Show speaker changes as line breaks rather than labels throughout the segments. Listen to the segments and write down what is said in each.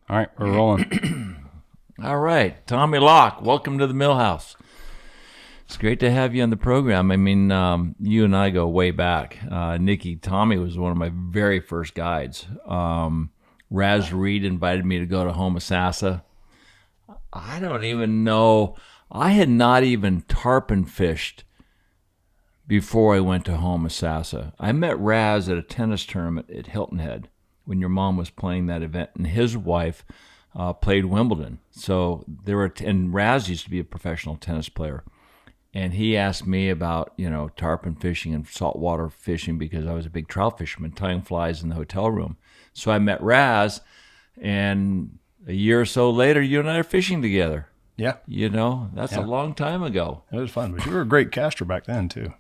All right, we're rolling.
All right, Tommy Locke, welcome to the Millhouse. It's great to have you on the program. I mean, you and I go way back. Tommy was one of my very first guides. Raz Reed invited me to go to Homosassa. I don't even know. I had not even tarpon fished before I went to Homosassa. I met Raz at a tennis tournament at Hilton Head when your mom was playing that event, and his wife played Wimbledon. So and Raz used to be a professional tennis player. And he asked me about, tarpon fishing and saltwater fishing because I was a big trout fisherman, tying flies in the hotel room. So I met Raz, and a year or so later, you and I are fishing together.
Yeah.
That's a long time ago.
It was fun, but you were a great caster back then, too.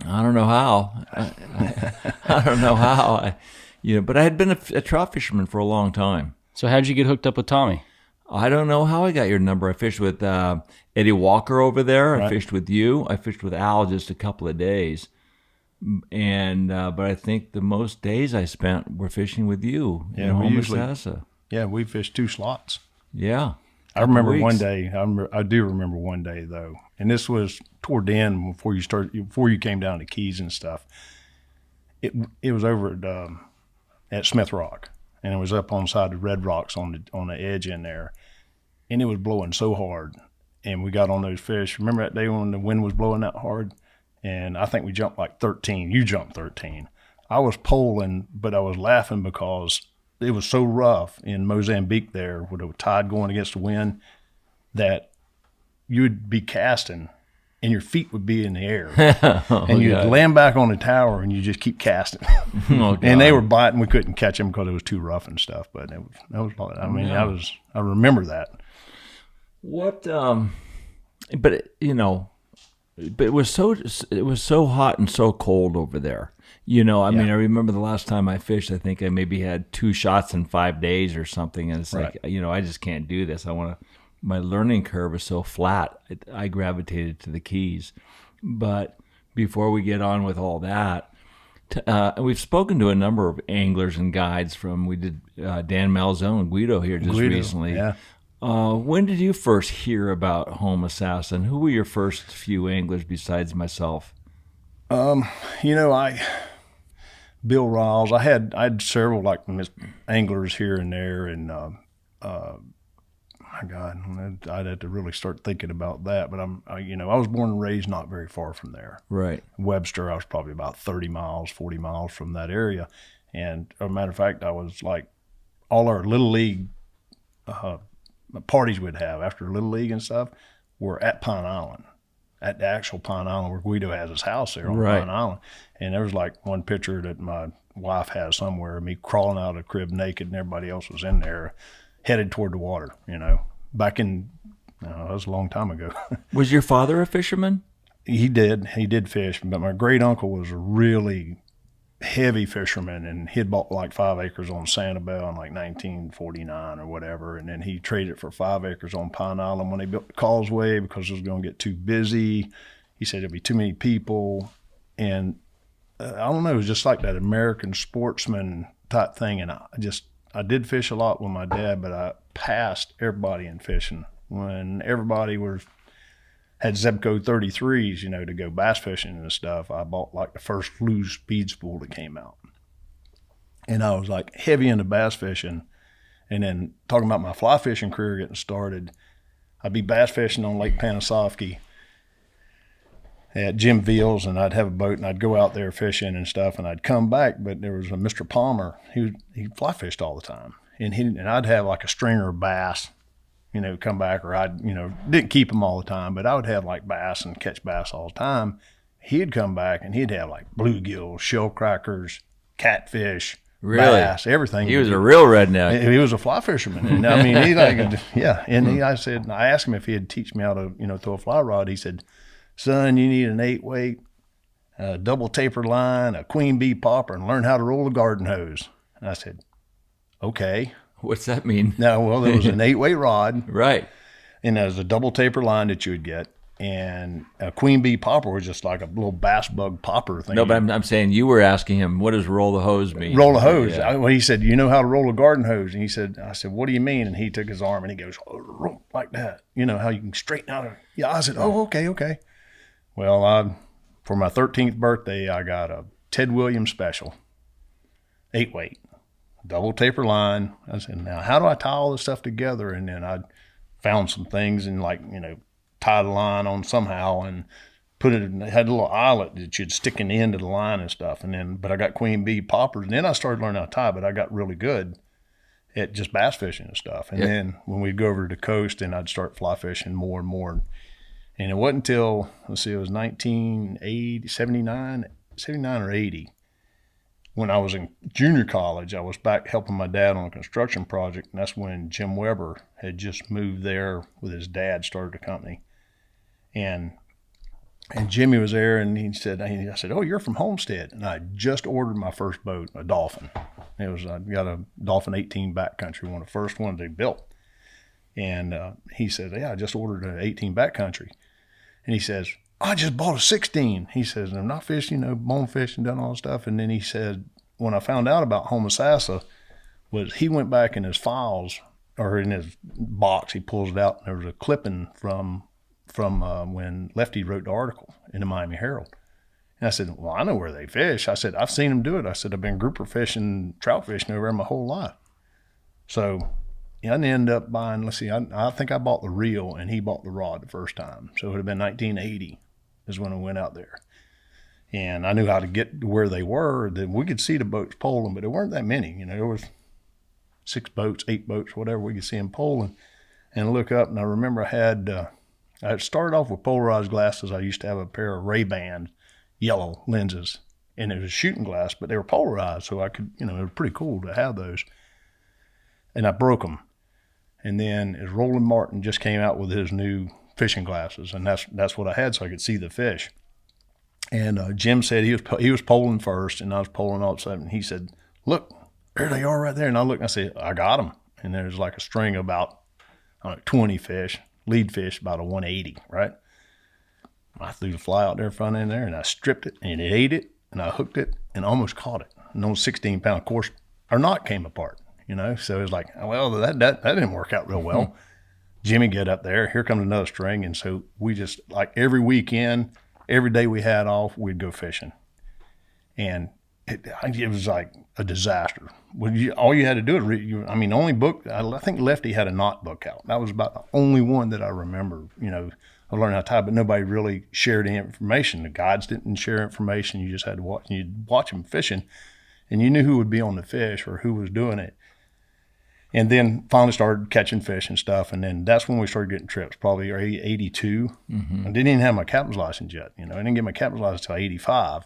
I don't know how. I don't know how. But I had been a trout fisherman for a long time.
So how'd you get hooked up with Tommy?
I don't know how I got your number. I fished with Eddie Walker over there. Right. I fished with you. I fished with Al just a couple of days. And but I think the most days I spent were fishing with you in Homosassa.
Yeah, we fished 2 slots.
Yeah.
I remember one day. I do remember one day though, and this was toward the end before you came down to Keys and stuff. It was over at Smith Rock, and it was up on the side of Red Rocks on the edge in there, and it was blowing so hard, and we got on those fish. Remember that day when the wind was blowing that hard, and I think we jumped like 13. You jumped 13. I was poling, but I was laughing because it was so rough in Mozambique there with the tide going against the wind that you would be casting and your feet would be in the air. And you'd land back on the tower and you just keep casting. And they were biting. We couldn't catch them because it was too rough and stuff. But I remember that.
But it was so hot and so cold over there. I mean, I remember the last time I fished, I think I maybe had 2 shots in 5 days or something. And it's like, I just can't do this. My learning curve is so flat. I gravitated to the Keys. But before we get on with all that, we've spoken to a number of anglers and guides we did Dan Malzone and Guido here recently.
Yeah.
When did you first hear about Homosassa, and who were your first few anglers besides myself?
Bill Riles. I had several anglers here and there, and my God, I'd have to really start thinking about that. But I was born and raised not very far from there.
Right.
Webster, I was probably about 30 miles, 40 miles from that area. And as a matter of fact, I was like all our little league parties we'd have after Little League and stuff were at Pine Island, at the actual Pine Island where Guido has his house there on Pine Island. And there was like one picture that my wife has somewhere of me crawling out of the crib naked and everybody else was in there headed toward the water, back in, that was a long time ago.
Was your father a fisherman?
He did fish, but my great uncle was a really heavy fisherman, and he'd bought like 5 acres on Sanibel in like 1949 or whatever, and then he traded it for 5 acres on Pine Island when they built the causeway because it was going to get too busy. He said there'd be too many people, and I don't know, it was just like that American sportsman type thing. And I did fish a lot with my dad, but I passed everybody in fishing when everybody had Zebco 33s, to go bass fishing and stuff. I bought like the first Flu speed spool that came out. And I was like heavy into bass fishing. And then talking about my fly fishing career getting started, I'd be bass fishing on Lake Panasoffkee at Jim Veal's, and I'd have a boat and I'd go out there fishing and stuff, and I'd come back, but there was a Mr. Palmer, he fly fished all the time. And I'd have like a stringer of bass, come back, or I'd, didn't keep them all the time, but I would have like bass and catch bass all the time. He'd come back and he'd have like bluegills, shell crackers, catfish, bass, everything.
He was a real redneck.
He was a fly fisherman. And I mean, And I asked him if he'd teach me how to, throw a fly rod. He said, "Son, you need an 8-weight, a double tapered line, a queen bee popper, and learn how to roll a garden hose." And I said, "Okay."
What's that mean?
No, well, there was an 8-weight rod.
Right.
And there was a double taper line that you would get. And a queen bee popper was just like a little bass bug popper thing.
No, but I'm saying you were asking him, what does roll the hose mean?
Roll a hose.
Yeah.
Well, he said, you know how to roll a garden hose? And I said, what do you mean? And he took his arm and he goes, oh, like that. You know how you can straighten out a, yeah. I said, oh, okay. Well, for my 13th birthday, I got a Ted Williams special, 8-weight, double taper line. I said, now how do I tie all this stuff together? And then I found some things and tie the line on somehow and put it in, it had a little eyelet that you'd stick in the end of the line and stuff. But I got queen bee poppers, and then I started learning how to tie, but I got really good at just bass fishing and stuff. And then when we'd go over to the coast, and I'd start fly fishing more and more. And it wasn't until, it was 1980, 79 or 80. When I was in junior college, I was back helping my dad on a construction project, and that's when Jim Weber had just moved there with his dad, started a company. And Jimmy was there, and I said, oh, you're from Homestead. And I just ordered my first boat, a Dolphin. I got a Dolphin 18 backcountry, one of the first ones they built. And he said, yeah, I just ordered an 18 backcountry. And he says, I just bought a 16. He says, I'm not fishing, bonefish and done all that stuff. And then he said, when I found out about Homosassa, he went back in his files, or in his box, he pulls it out, and there was a clipping from when Lefty wrote the article in the Miami Herald. And I said, well, I know where they fish. I said, I've seen them do it. I said, I've been grouper fishing, trout fishing over there my whole life. So I didn't end up buying, I think I bought the reel and he bought the rod the first time. So it would have been 1980 is when I went out there. And I knew how to get to where they were. Then we could see the boats poling, but there weren't that many. There was 6 boats, 8 boats, whatever. We could see them poling and look up. And I remember I started off with polarized glasses. I used to have a pair of Ray-Ban yellow lenses, and it was shooting glass, but they were polarized, so I could, it was pretty cool to have those. And I broke them. And then as Roland Martin just came out with his new fishing glasses, and that's what I had, so I could see the fish. And Jim said he was poling first, and I was poling all of a sudden. He said, look, there they are right there. And I looked and I said, I got them. And there's like a string of about 20 fish, lead fish, about a 180, right? I threw the fly out there front end there, and I stripped it, and it ate it, and I hooked it, and almost caught it. And those 16-pound, of course, our knot came apart, So it was like, well, that didn't work out real well. Jimmy get up there, here comes another string, and so we just, like every weekend, every day we had off, we'd go fishing. And it was like a disaster. All you had to do is only book, I think Lefty had a knot book out. That was about the only one that I remember, I learned how to tie, but nobody really shared any information. The guides didn't share information. You just had to watch, and you'd watch them fishing, and you knew who would be on the fish or who was doing it. And then finally started catching fish and stuff, and then that's when we started getting trips, probably 82. I didn't even have my captain's license yet. I didn't get my captain's license until 85,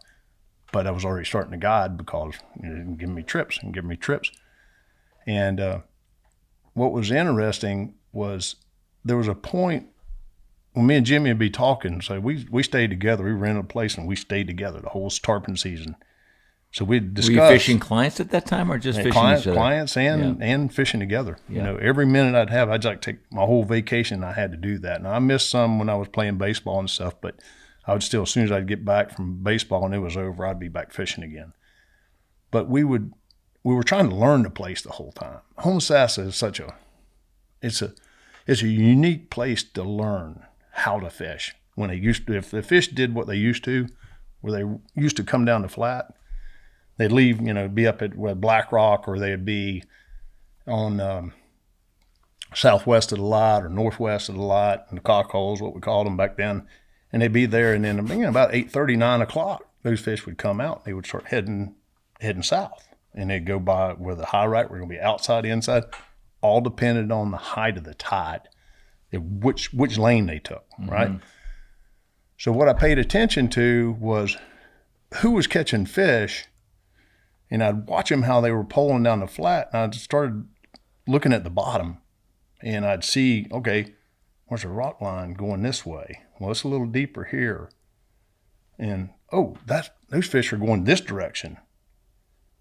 but I was already starting to guide because they didn't give me trips. And what was interesting was there was a point when me and Jimmy would be talking. So we stayed together. We rented a place and we stayed together the whole tarpon season. So we'd discuss.
Were you fishing clients at that time, or just fishing each other?
Clients and fishing together. Yeah. Every minute I'd like take my whole vacation. I had to do that. And I missed some when I was playing baseball and stuff, but I would still, as soon as I'd get back from baseball and it was over, I'd be back fishing again. But we were trying to learn the place the whole time. Homosassa is it's a unique place to learn how to fish. When if the fish did what they used to, where they used to come down the flat, they'd leave, be up at Black Rock, or they'd be on southwest of the lot or northwest of the lot, and the cockholes, what we called them back then, and they'd be there. And then about 8:30, 9 o'clock, those fish would come out. They would start heading south, and they'd go by where the high right, we're going to be outside, inside, all depended on the height of the tide, which lane they took, right? So what I paid attention to was who was catching fish. And I'd watch them how they were pulling down the flat, and I started looking at the bottom, and I'd see, okay, where's a rock line going this way? Well, it's a little deeper here. And, those fish are going this direction.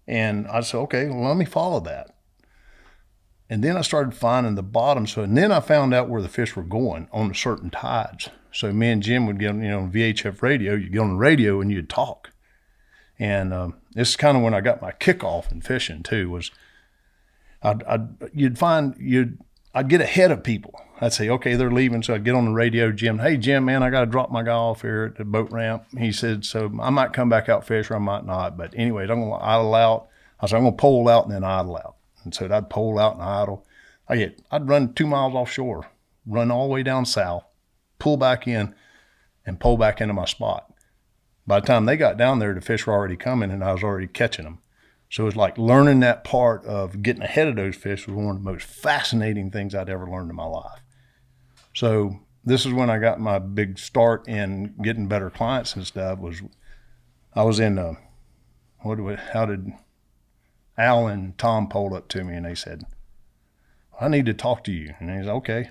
And I'd say, okay, well, let me follow that. And then I started finding the bottom. And then I found out where the fish were going on certain tides. So me and Jim would get on VHF radio. You'd get on the radio and you'd talk. And this is kind of when I got my kickoff in fishing too. Was I'd get ahead of people. I'd say, okay, they're leaving. So I'd get on the radio, Jim. Hey, Jim, man, I got to drop my guy off here at the boat ramp. He said, so I might come back out fish or I might not. But anyways, I'm going to idle out. I said, I'm going to pole out and then idle out. And so I'd pole out and idle. I'd run 2 miles offshore, run all the way down south, pull back in, and pull back into my spot. By the time they got down there, the fish were already coming and I was already catching them. So it was like learning that part of getting ahead of those fish was one of the most fascinating things I'd ever learned in my life. So this is when I got my big start in getting better clients and stuff. I was in how did Al and Tom pulled up to me and they said, I need to talk to you. And he said, okay.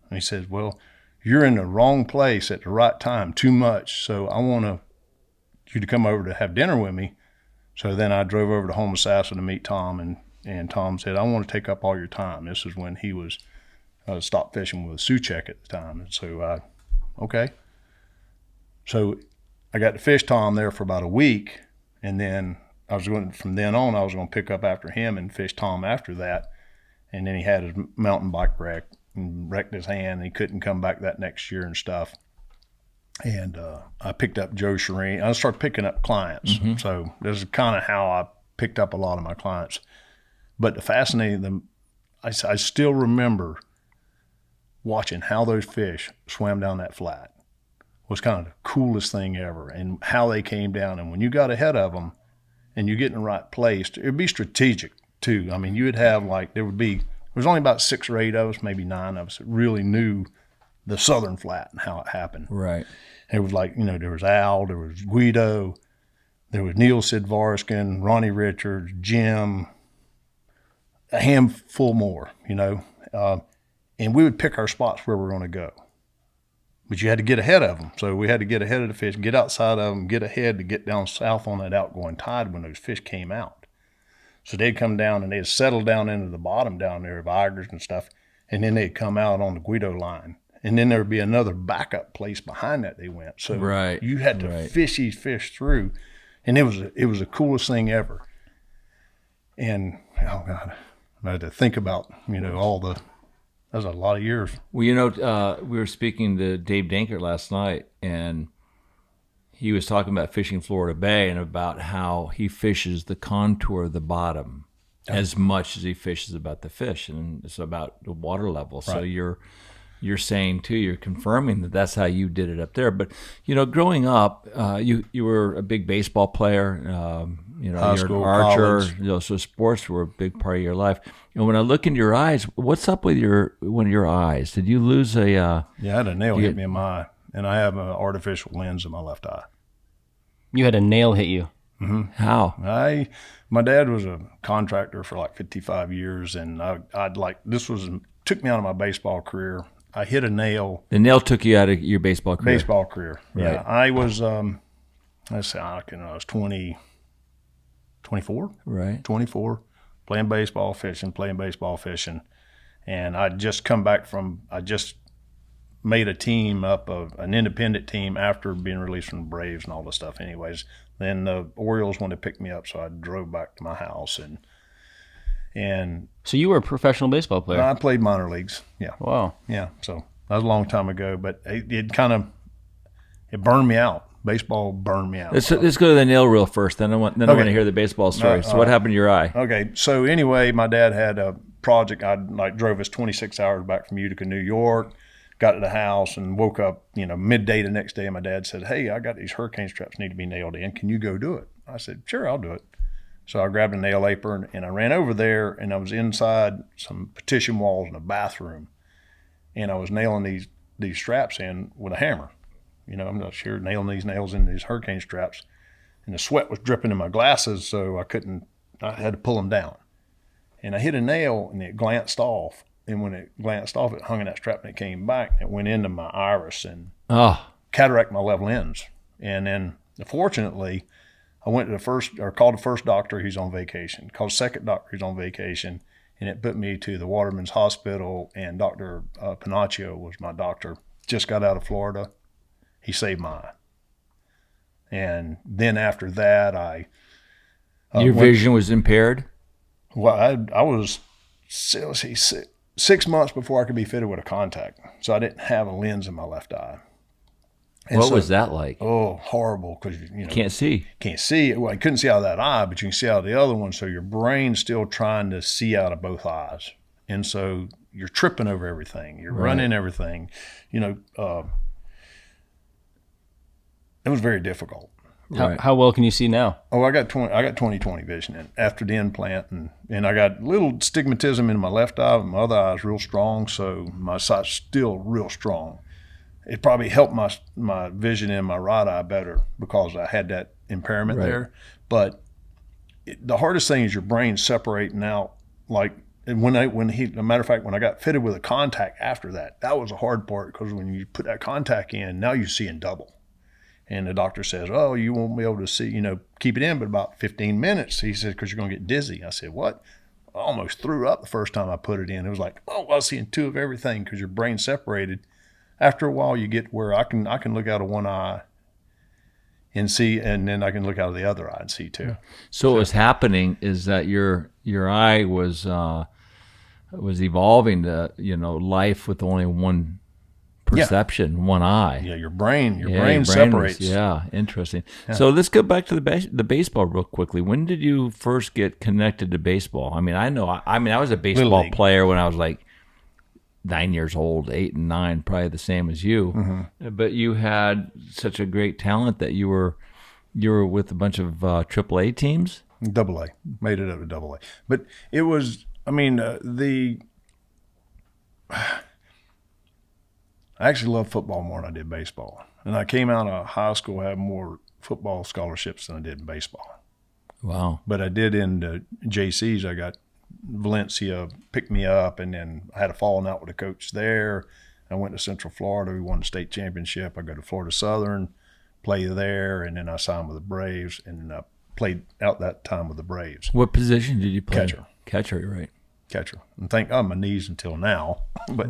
And he says, well, you're in the wrong place at the right time too much. So I want you to come over to have dinner with me. So then I drove over to Homosassa to meet Tom, and Tom said, I want to take up all your time. This is when he was stopped fishing with Suchek at the time. And so, okay. So I got to fish Tom there for about a week, and then from then on, I was going to pick up after him and fish Tom after that. And then he had his mountain bike wreck and wrecked his hand, and he couldn't come back that next year and stuff. And I picked up Joe Shireen. I started picking up clients. Mm-hmm. So this is kind of how I picked up a lot of my clients. But the fascinating thing, I still remember watching how those fish swam down that flat. Was kind of the coolest thing ever, and how they came down. And when you got ahead of them and you get in the right place, it would be strategic too. I mean, you would have there was only about 6 or 8 of us, maybe 9 of us that really knew the southern flat and how it happened.
Right.
It was there was Al, there was Guido, there was Neil Sidvarskin, Ronnie Richards, Jim, a handful more, and we would pick our spots where we're going to go. But you had to get ahead of them. So we had to get ahead of the fish, get outside of them, get ahead to get down south on that outgoing tide when those fish came out. So they'd come down and they'd settle down into the bottom down there of Igers and stuff, and then they'd come out on the Guido line. And then there would be another backup place behind that they went. So you had to fish these fish through, and it was the coolest thing ever. And, oh, God, I had to think about, that was a lot of years.
Well, we were speaking to Dave Dankert last night, and he was talking about fishing Florida Bay and about how he fishes the contour of the bottom as much as he fishes about the fish, and it's about the water level. Right. So you're saying too, you're confirming that that's how you did it up there. But growing up, you were a big baseball player. You're an archer. So sports were a big part of your life. And when I look into your eyes, what's up with one of your eyes? Did you lose a?
Yeah, I had a nail hit me in my eye, and I have an artificial lens in my left eye.
You had a nail hit you.
Mm-hmm.
How?
My dad was a contractor for like 55 years, and took me out of my baseball career. I hit a nail.
The nail took you out of your baseball career.
Right. Yeah. I was, I was 24.
Right.
24, playing baseball, fishing. And I'd just come back I just made a team up, an independent team after being released from the Braves and all this stuff anyways. Then the Orioles wanted to pick me up, so I drove back to my house. And
so you were a professional baseball player?
I played minor leagues, yeah.
Wow.
Yeah, so that was a long time ago, but it burned me out. Baseball burned me out.
Let's go to the nail reel first, then I want to hear the baseball story. So what happened to your eye?
Okay, so anyway, my dad had a project. I drove us 26 hours back from Utica, New York, got to the house and woke up, midday the next day, and my dad said, hey, I got these hurricane straps need to be nailed in. Can you go do it? I said, sure, I'll do it. So I grabbed a nail apron and I ran over there, and I was inside some partition walls in a bathroom, and I was nailing these straps in with a hammer. I'm not sure, nailing these nails in these hurricane straps, and the sweat was dripping in my glasses, so I had to pull them down. And I hit a nail and it glanced off. And when it glanced off, it hung in that strap and it came back. It went into my iris and cataracted my left lens. And then, fortunately, I went to called the first doctor, he's on vacation. Called the second doctor, he's on vacation. and it put me to the Waterman's Hospital, and Dr. Panaccio was my doctor. Just got out of Florida. He saved my eye. And then after that,
Your vision was impaired?
Well, I was, let's see, 6 months before I could be fitted with a contact. So I didn't have a lens in my left eye. And
what was that like?
Oh, horrible, because you
Can't see.
can't see. Well, I couldn't see out of that eye, but you can see out of the other one. So your brain's still trying to see out of both eyes, and so you're tripping over everything. You're running everything. It was very difficult.
How well can you see now?
Oh, I got 20/20 vision in after the implant, and I got a little stigmatism in my left eye, but my other eye is real strong, so my sight's still real strong. It probably helped my vision in my right eye better because I had that impairment there. But the hardest thing is your brain separating out. Like a matter of fact, when I got fitted with a contact after that was a hard part, because when you put that contact in, now you're seeing double. And the doctor says, oh, you won't be able to see, keep it in but about 15 minutes. He said, because you're going to get dizzy. I said, what? I almost threw up the first time I put it in. It was like, I was seeing two of everything because your brain's separated. After a while, you get where I can look out of one eye and see, and then I can look out of the other eye and see too.
So what was happening is that your eye was evolving to life with only one perception, one eye.
Yeah, your brain separates.
Interesting. Yeah. So let's go back to the baseball real quickly. When did you first get connected to baseball? I mean, I was a baseball player when I was like 9 years old, 8 and 9, probably the same as you. Mm-hmm. But you had such a great talent that you were with a bunch of AAA teams.
AA, made it up to AA. But it was, I actually love football more than I did baseball. And I came out of high school having more football scholarships than I did in baseball.
Wow.
But I did in the JCs. I got Valencia picked me up, and then I had a falling out with a coach there. I went to Central Florida. We won the state championship. I go to Florida Southern, play there, and then I signed with the Braves, and I played out that time with the Braves.
What position did you play? Catcher, right.
Catcher. And thank God my knees until now, but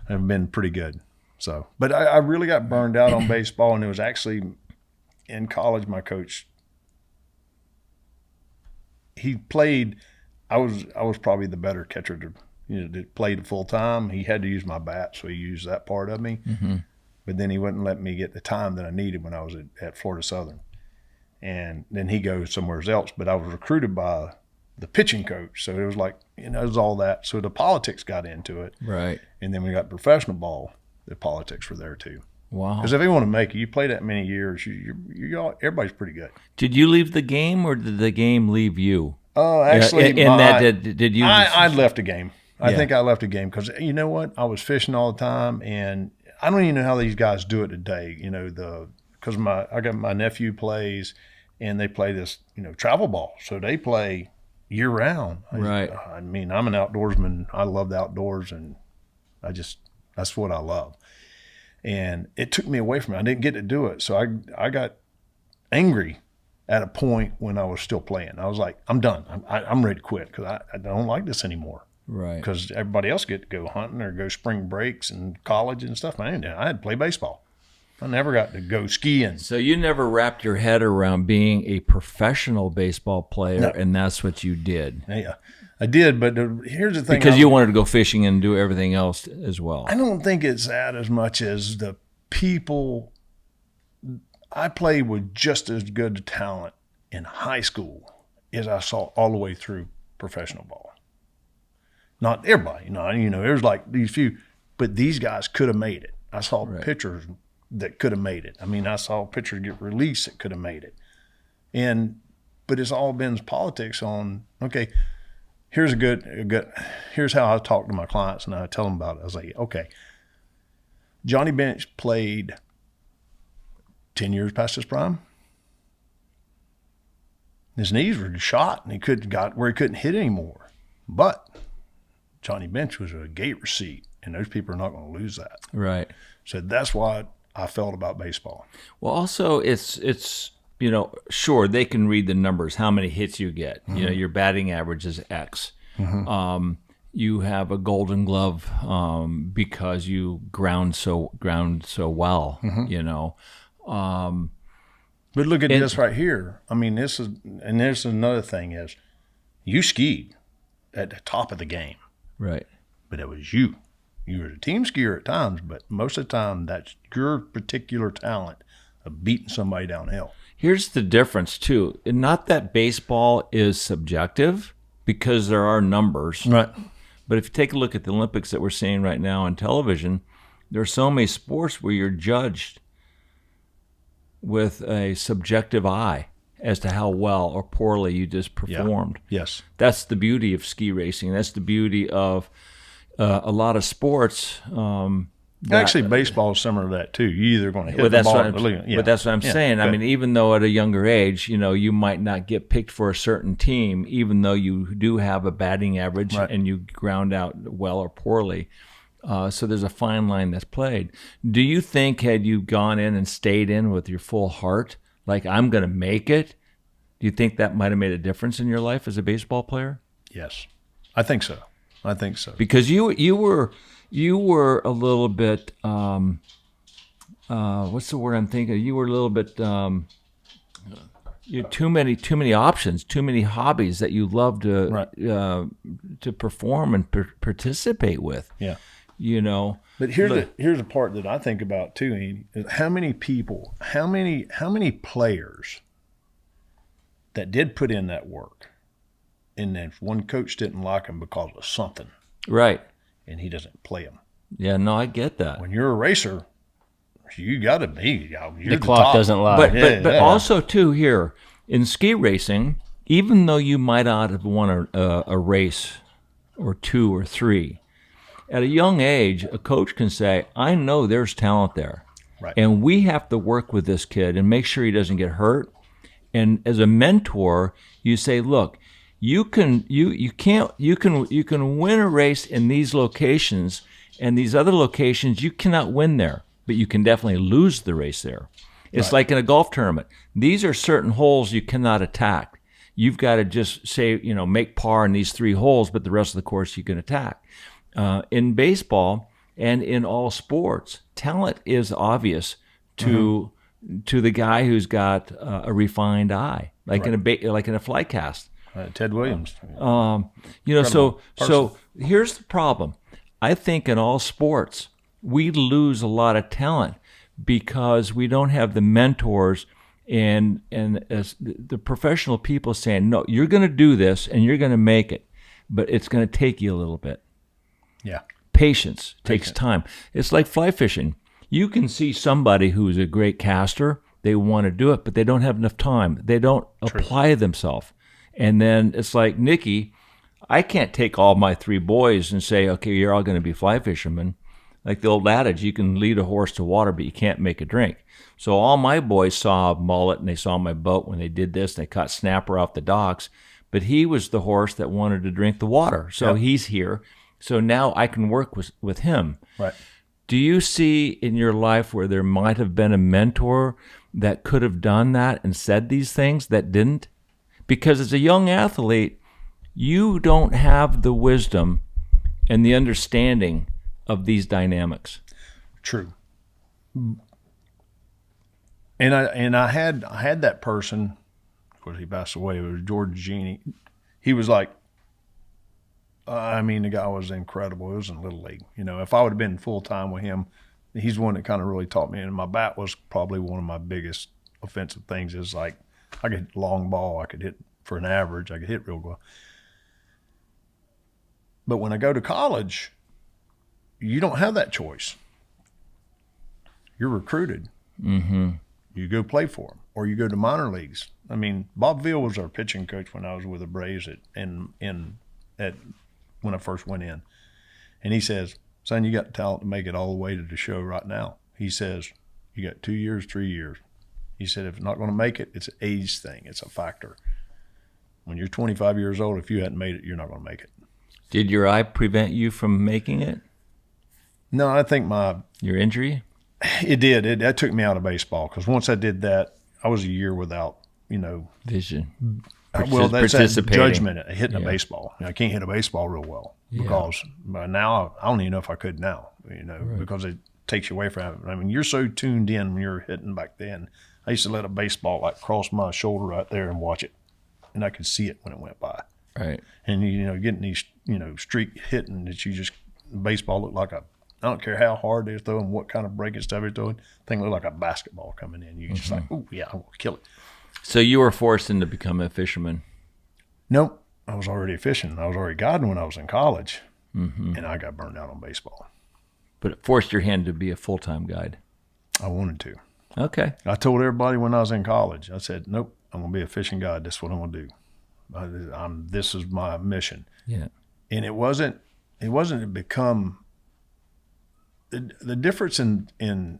have been pretty good. So, but I really got burned out on baseball, and it was actually in college. My coach, he played. I was probably the better catcher that played full time. He had to use my bat, so he used that part of me. Mm-hmm. But then he wouldn't let me get the time that I needed when I was at Florida Southern, and then he goes somewhere else. But I was recruited by the pitching coach, so it was like it was all that. So the politics got into it,
right? And
then we got professional ball. The politics were there too.
Wow!
Because if they want to make you play that many years, everybody's pretty good.
Did you leave the game, or did the game leave you?
Actually,
did you?
I left the game. I think I left the game because you know what? I was fishing all the time, and I don't even know how these guys do it today. Because I got my nephew plays, and they play this travel ball, so they play year round.
Right.
I'm an outdoorsman. I love the outdoors, and that's what I love. And it took me away from it. I didn't get to do it. So I got angry at a point when I was still playing. I was like, I'm done. I'm ready to quit because I don't like this anymore.
Right.
Because everybody else get to go hunting or go spring breaks and college and stuff. I had to play baseball. I never got to go skiing.
So you never wrapped your head around being a professional baseball player, and that's what you did.
Yeah. I did, but here's the thing.
Because you wanted to go fishing and do everything else as well.
I don't think it's that as much as the people. I played with just as good talent in high school as I saw all the way through professional ball. Not everybody, there's like these few, but these guys could have made it. I saw pitchers that could have made it. I saw pitchers get released that could have made it. But it's all been politics on, okay, here's here's how I talk to my clients and I tell them about it. I was like, okay, Johnny Bench played 10 years past his prime. His knees were shot and he couldn't hit anymore. But Johnny Bench was a gate receipt, and those people are not going to lose that.
Right.
So that's why I felt about baseball.
Well, also it's sure, they can read the numbers, how many hits you get. Mm-hmm. Your batting average is X. Mm-hmm. you have a Golden Glove because you ground so well. You know.
But look at this right here. I mean, this is another thing is, you skied at the top of the game,
Right.
but it was you. You were a team skier at times, but most of the time that's your particular talent of beating somebody downhill.
Here's the difference too. Not that baseball is subjective, because there are numbers.
Right.
But if you take a look at the Olympics that we're seeing right now on television, there are so many sports where you're judged with a subjective eye as to how well or poorly you just performed.
Yeah. Yes.
That's the beauty of ski racing. That's the beauty of a lot of sports.
Actually, baseball is similar to that too. You either going to hit
But
the
that's
ball.
but that's what I'm saying. I mean, even though at a younger age, you might not get picked for a certain team, even though you do have a batting average and you ground out well or poorly. So there's a fine line that's played. Do you think, had you gone in and stayed in with your full heart, like, I'm going to make it, do you think that might have made a difference in your life as a baseball player?
Yes, I think so.
Because you were a little bit what's the word I'm thinking of? You were a little bit you had too many options, too many hobbies that you love to perform and participate with.
Yeah.
But
here's the part that I think about too, Ian, is how many players that did put in that work, and then one coach didn't like them because of something,
right,
and he doesn't play them.
Yeah, no, I get that.
When you're a racer, you got to be. You're
the clock
top.
doesn't lie.
But also too, here in ski racing, even though you might not have won a race or two or three, at a young age, a coach can say, I know there's talent there.
Right.
And we have to work with this kid and make sure he doesn't get hurt. And as a mentor, you say, look, you can win a race in these locations, and these other locations you cannot win there, but you can definitely lose the race there. It's like in a golf tournament. These are certain holes you cannot attack. You've got to just say, make par in these 3 holes, but the rest of the course you can attack. In baseball and in all sports, talent is obvious to the guy who's got a refined eye, like in a fly cast.
Ted Williams.
So here's the problem. I think in all sports we lose a lot of talent because we don't have the mentors and as the professional people saying, no, you're going to do this and you're going to make it, but it's going to take you a little bit.
Yeah.
Patience takes time. It's like fly fishing. You can see somebody who's a great caster, they want to do it, but they don't have enough time. They don't apply themselves. And then it's like, Nikki, I can't take all my 3 boys and say, okay, you're all going to be fly fishermen. Like the old adage, you can lead a horse to water, but you can't make it drink. So all my boys saw a mullet and they saw my boat when they did this. They caught snapper off the docks, but he was the horse that wanted to drink the water. So he's here. So now I can work with him.
Right.
Do you see in your life where there might have been a mentor that could have done that and said these things that didn't? Because as a young athlete, you don't have the wisdom and the understanding of these dynamics.
True. And I had that person, of course he passed away, it was George Genie. He was like, the guy was incredible. It was in Little League. If I would have been full-time with him, he's the one that kind of really taught me. And my bat was probably one of my biggest offensive things is like, I could hit long ball. I could hit for an average. I could hit real well. But when I go to college, you don't have that choice. You're recruited.
Mm-hmm.
You go play for them, or you go to minor leagues. Bob Veal was our pitching coach when I was with the Braves when I first went in. And he says, son, you got the talent to make it all the way to the show right now. He says, you got 2 years, 3 years. He said, if you're not going to make it, it's an age thing. It's a factor. When you're 25 years old, if you hadn't made it, you're not going to make it.
Did your eye prevent you from making it?
No, I think
your injury?
It did. That took me out of baseball because once I did that, I was a year without,
vision.
Well, that's that
participating.
judgment at hitting a baseball. I can't hit a baseball real well because now I don't even know if I could now, because it takes you away from it. I mean, you're so tuned in when you're hitting back then. I used to let a baseball like cross my shoulder right there and watch it, and I could see it when it went by.
Right.
And, getting these, streak hitting that baseball looked like I don't care how hard they're throwing, what kind of breaking stuff they're throwing, thing looked like a basketball coming in. You're just like, oh, yeah, I'm going to kill it.
So you were forced into becoming a fisherman?
Nope. I was already fishing. I was already guiding when I was in college, and I got burned out on baseball.
But it forced your hand to be a full-time guide?
I wanted to.
Okay.
I told everybody when I was in college, I said, nope, I'm going to be a fishing guide. That's what I'm going to do. This is my mission.
Yeah.
And it wasn't to become the difference in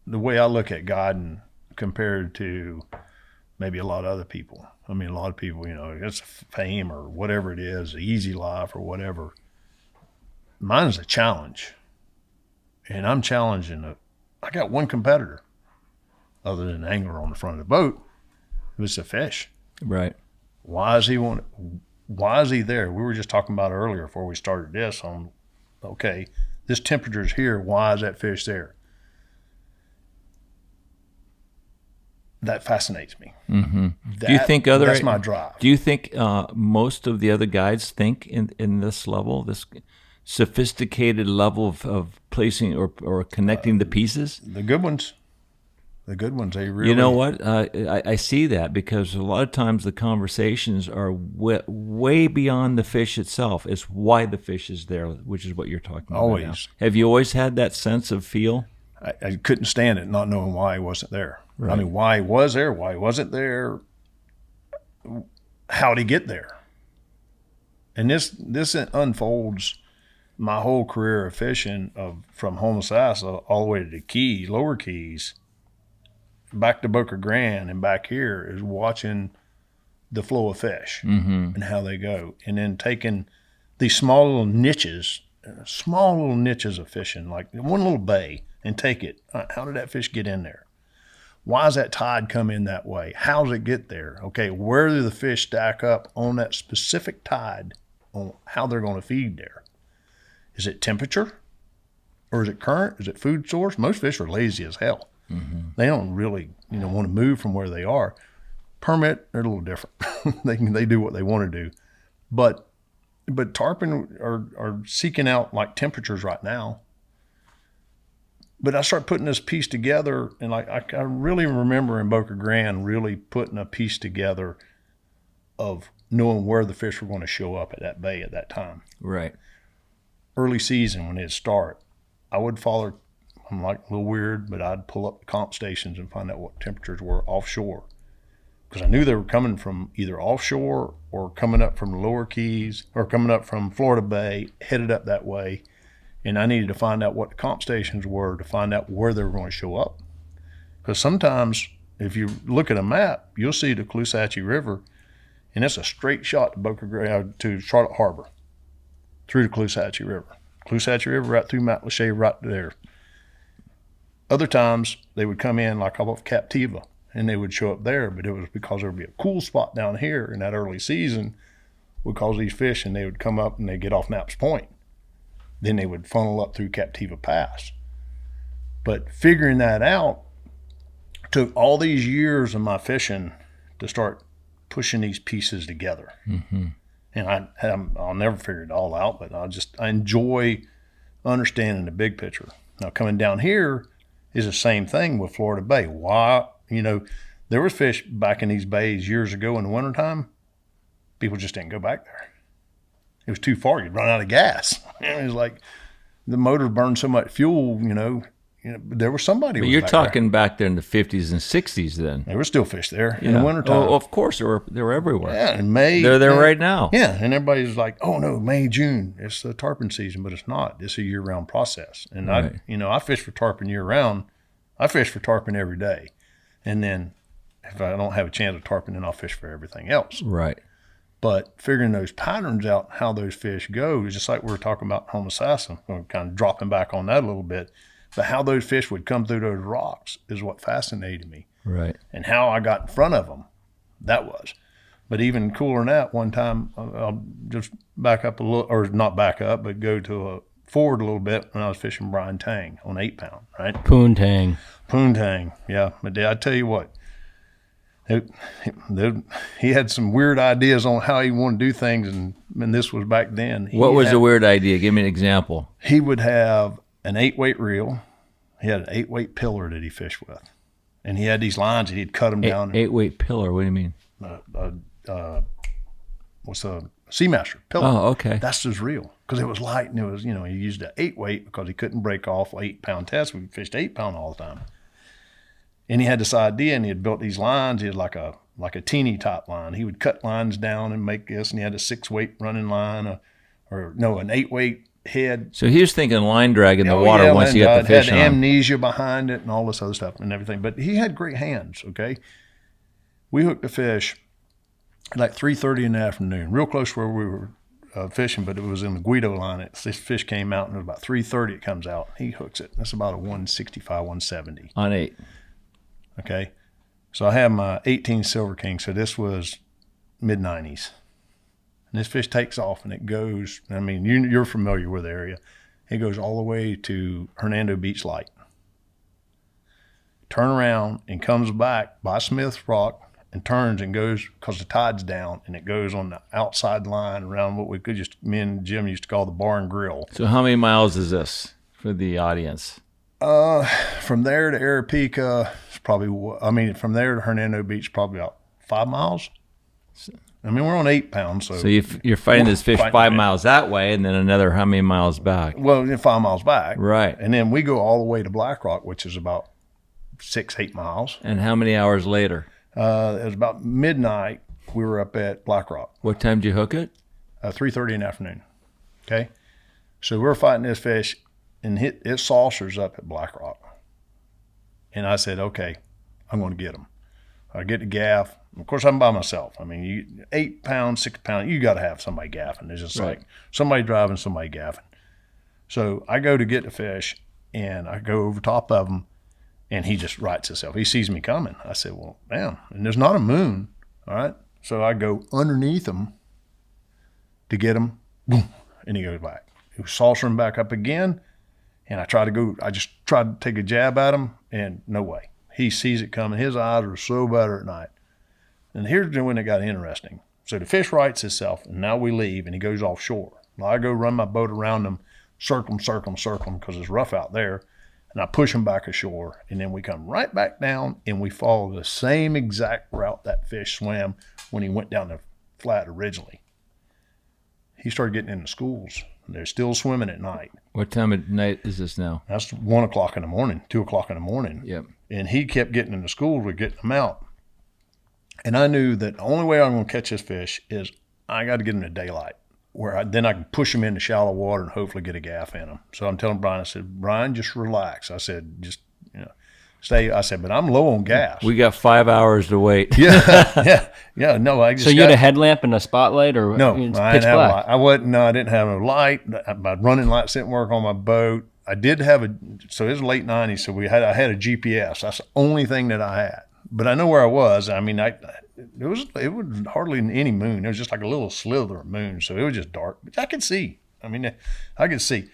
the way I look at guiding compared to maybe a lot of other people. I mean, a lot of people, it's fame or whatever it is, easy life or whatever. Mine is a challenge. And I'm challenging I got one competitor other than an angler on the front of the boat. It was the fish.
Right.
Why is he there? We were just talking about it earlier before we started this on, okay, this temperature is here. Why is that fish there? That fascinates me.
Mm-hmm. Do you think
that's my drive.
Do you think most of the other guides think in this level, this sophisticated level of placing or connecting the pieces?
The good ones. The good ones, they really...
You know what? I see that because a lot of times the conversations are way beyond the fish itself. It's why the fish is there, which is what you're talking about.
Always.
Now. Have you always had that sense of feel?
I couldn't stand it not knowing why he wasn't there. Right. I mean, why he was there, why he wasn't there, how'd he get there? And this unfolds my whole career of fishing from Homosassa all the way to the Keys, Lower Keys, back to Boca Grande and back here is watching the flow of fish and how they go. And then taking these small little niches of fishing, like one little bay, and take it. How did that fish get in there? Why does that tide come in that way? How does it get there? Okay, where do the fish stack up on that specific tide on how they're going to feed there? Is it temperature? Or is it current? Is it food source? Most fish are lazy as hell. Mm-hmm. They don't really, want to move from where they are. Permit, they're a little different. they do what they want to do. But tarpon are seeking out like temperatures right now. But I start putting this piece together, and I really remember in Boca Grande really putting a piece together of knowing where the fish were going to show up at that bay at that time.
Right.
Early season when it'd start, I would follow. I'm like a little weird, but I'd pull up the comp stations and find out what temperatures were offshore, because I knew they were coming from either offshore or coming up from the Lower Keys or coming up from Florida Bay, headed up that way. And I needed to find out what the comp stations were to find out where they were going to show up. Because sometimes if you look at a map, you'll see the Caloosahatchee River, and it's a straight shot to Boca Grande to Charlotte Harbor through the Caloosahatchee River. Caloosahatchee River right through Mount Lachey right there. Other times they would come in like off Capt, and they would show up there, but it was because there would be a cool spot down here in that early season would cause these fish, and they would come up and they get off Knapp's Point. Then they would funnel up through Captiva Pass. But figuring that out took all these years of my fishing to start pushing these pieces together. Mm-hmm. And I'll never figure it all out, but I enjoy understanding the big picture. Now coming down here is the same thing with Florida Bay. Why, there was fish back in these bays years ago in the wintertime. People just didn't go back there. It was too far. You'd run out of gas. It was like the motor burned so much fuel, there was somebody.
But you're talking back there in the 50s and 60s then.
There were still fish there in the wintertime.
Oh, of course. They were everywhere.
Yeah, in May.
They're there right now.
Yeah, and everybody's like, oh, no, May, June. It's the tarpon season, but it's not. It's a year-round process. And right. I fish for tarpon year-round. I fish for tarpon every day. And then if I don't have a chance of tarpon, then I'll fish for everything else.
Right.
But figuring those patterns out, how those fish go, is just like we were talking about Homosassa. I'm kind of dropping back on that a little bit. But how those fish would come through those rocks is what fascinated me.
Right.
And how I got in front of them, that was. But even cooler than that, one time, I'll just back up a little, or not back up, but go to forward a little bit when I was fishing brine tang on 8 pound, right?
Poon tang.
Poon tang, yeah. But I tell you what, he had some weird ideas on how he wanted to do things, and this was back then.
What was a weird idea? Give me an example.
He would have an 8-weight reel. He had an 8-weight pillar that he fished with, and he had these lines and he'd cut them down.
8-weight pillar. What do you mean?
What's a Seamaster pillar?
Oh, okay.
That's his reel because it was light, and it was, he used an 8-weight because he couldn't break off 8 pound tests. We fished 8 pound all the time. And he had this idea, and he had built these lines. He had like a teeny top line. He would cut lines down and make this, and he had a 6-weight running line, an 8-weight head.
So he was thinking line drag in the water once he got the fish
had
on.
amnesia behind it and all this other stuff and everything. But he had great hands, okay? We hooked the fish at like 3:30 in the afternoon, real close to where we were fishing, but it was in the Guido line. This fish came out, and it was about 3:30 it comes out. He hooks it. That's about a 165, 170.
On 8.
Okay, so I have my 18 Silver King, so this was mid-90s. And this fish takes off, and it goes, I mean, you're familiar with the area. It goes all the way to Hernando Beach Light. Turn around and comes back by Smith's Rock and turns and goes, because the tide's down, and it goes on the outside line around what me and Jim used to call the bar and grill.
So how many miles is this for the audience?
From there to Arapica, it's probably, from there to Hernando Beach, probably about 5 miles. I mean, we're on 8 pounds. So
you're fighting this fish 5 miles that way, and then another how many miles back?
Well, 5 miles back.
Right.
And then we go all the way to Black Rock, which is about 6-8 miles.
And how many hours later?
It was about midnight. We were up at Black Rock.
What time did you hook it?
3:30 in the afternoon. Okay. So we're fighting this fish, and it saucers up at Black Rock. And I said, okay, I'm going to get him. I get the gaff. Of course, I'm by myself. I mean, 8 pounds, 6 pounds, you got to have somebody gaffing. It's just like somebody driving, somebody gaffing. So I go to get the fish, and I go over top of him, and he just rights himself. He sees me coming. I said, well, man, and there's not a moon, all right? So I go underneath him to get him, boom, and he goes back. He was saucering back up again, and I just tried to take a jab at him, and no way. He sees it coming. His eyes are so better at night. And here's when it got interesting. So the fish rights itself, and now we leave, and he goes offshore. Now I go run my boat around him, circle him, because it's rough out there, and I push him back ashore, and then we come right back down, and we follow the same exact route that fish swam when he went down the flat originally. He started getting into schools, and they're still swimming at night.
What time of night is this now?
That's 1 o'clock in the morning, 2 o'clock in the morning.
Yep.
And he kept getting into schools, we're getting them out. And I knew that the only way I'm going to catch this fish is I got to get him to daylight, where then I can push him into shallow water and hopefully get a gaff in him. So I'm telling Brian, I said, Brian, just relax. I said, just, stay. I said, but I'm low on gas.
We got 5 hours to wait.
Yeah. No,
So you had a headlamp and a spotlight, or
no?
I
I
didn't
didn't have a light. I didn't have no light. My running lights didn't work on my boat. I did have so it was late 90s, so I had a GPS. That's the only thing that I had. But I know where I was. I mean, it was hardly any moon. It was just like a little slither of moon, so it was just dark. But I could see. I mean, I could see.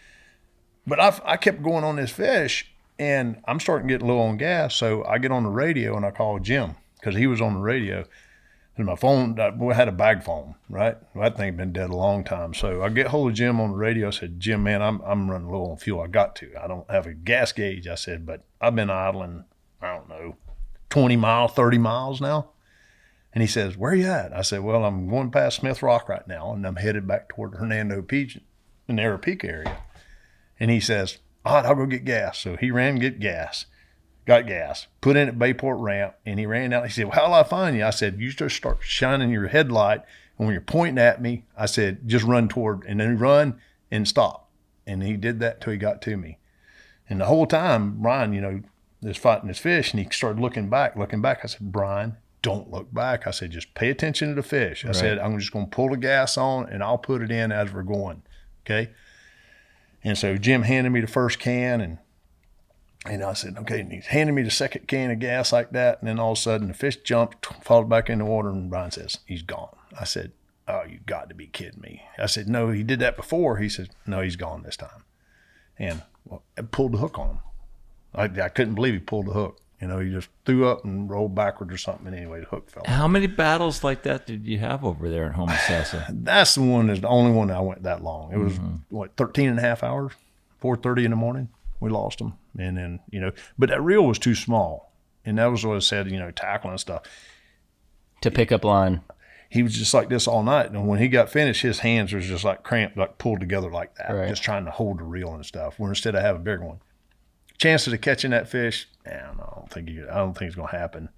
But I kept going on this fish, and I'm starting to get low on gas. So I get on the radio and I call Jim because he was on the radio. And my phone, we had a bag phone, right? Well, that thing had been dead a long time. So I get hold of Jim on the radio. I said, Jim, man, I'm running low on fuel. I got to. I don't have a gas gauge. I said, but I've been idling, I don't know, 20 miles, 30 miles now. And he says, where are you at? I said, well, I'm going past Smith Rock right now, and I'm headed back toward Hernando Beach in the Arapica area. And he says, all right, I'll go get gas. So he ran and get gas, got gas, put in at Bayport Ramp, and he ran out. He said, well, how will I find you? I said, you just start shining your headlight, and when you're pointing at me, I said, just run toward, and then run and stop. And he did that till he got to me. And the whole time, Brian, is fighting this fish, and he started looking back. I said, Brian, don't look back. I said, just pay attention to the fish. I said, I'm just going to pull the gas on, and I'll put it in as we're going, okay? And so Jim handed me the first can, and And I said, okay. And he's handing me the second can of gas like that. And then all of a sudden the fish jumped, falls back in the water, and Brian says, he's gone. I said, oh, you got to be kidding me. I said, no, he did that before. He said, no, he's gone this time. And I pulled the hook on him. I couldn't believe he pulled the hook. You know, he just threw up and rolled backwards or something. And anyway, the hook fell.
How many battles like that did you have over there in Homosassa?
That's the one, is the only one that I went that long. It was, 13 and a half hours, 4:30 in the morning. We lost him. And then, you know, but that reel was too small. And that was what I said, you know, tackling and stuff.
To pick up line.
He was just like this all night. And when he got finished, his hands was just like cramped, like pulled together like that,
right.
Just trying to hold the reel and stuff. Where instead of having a bigger one. Chances of catching that fish, I don't think it's going to happen.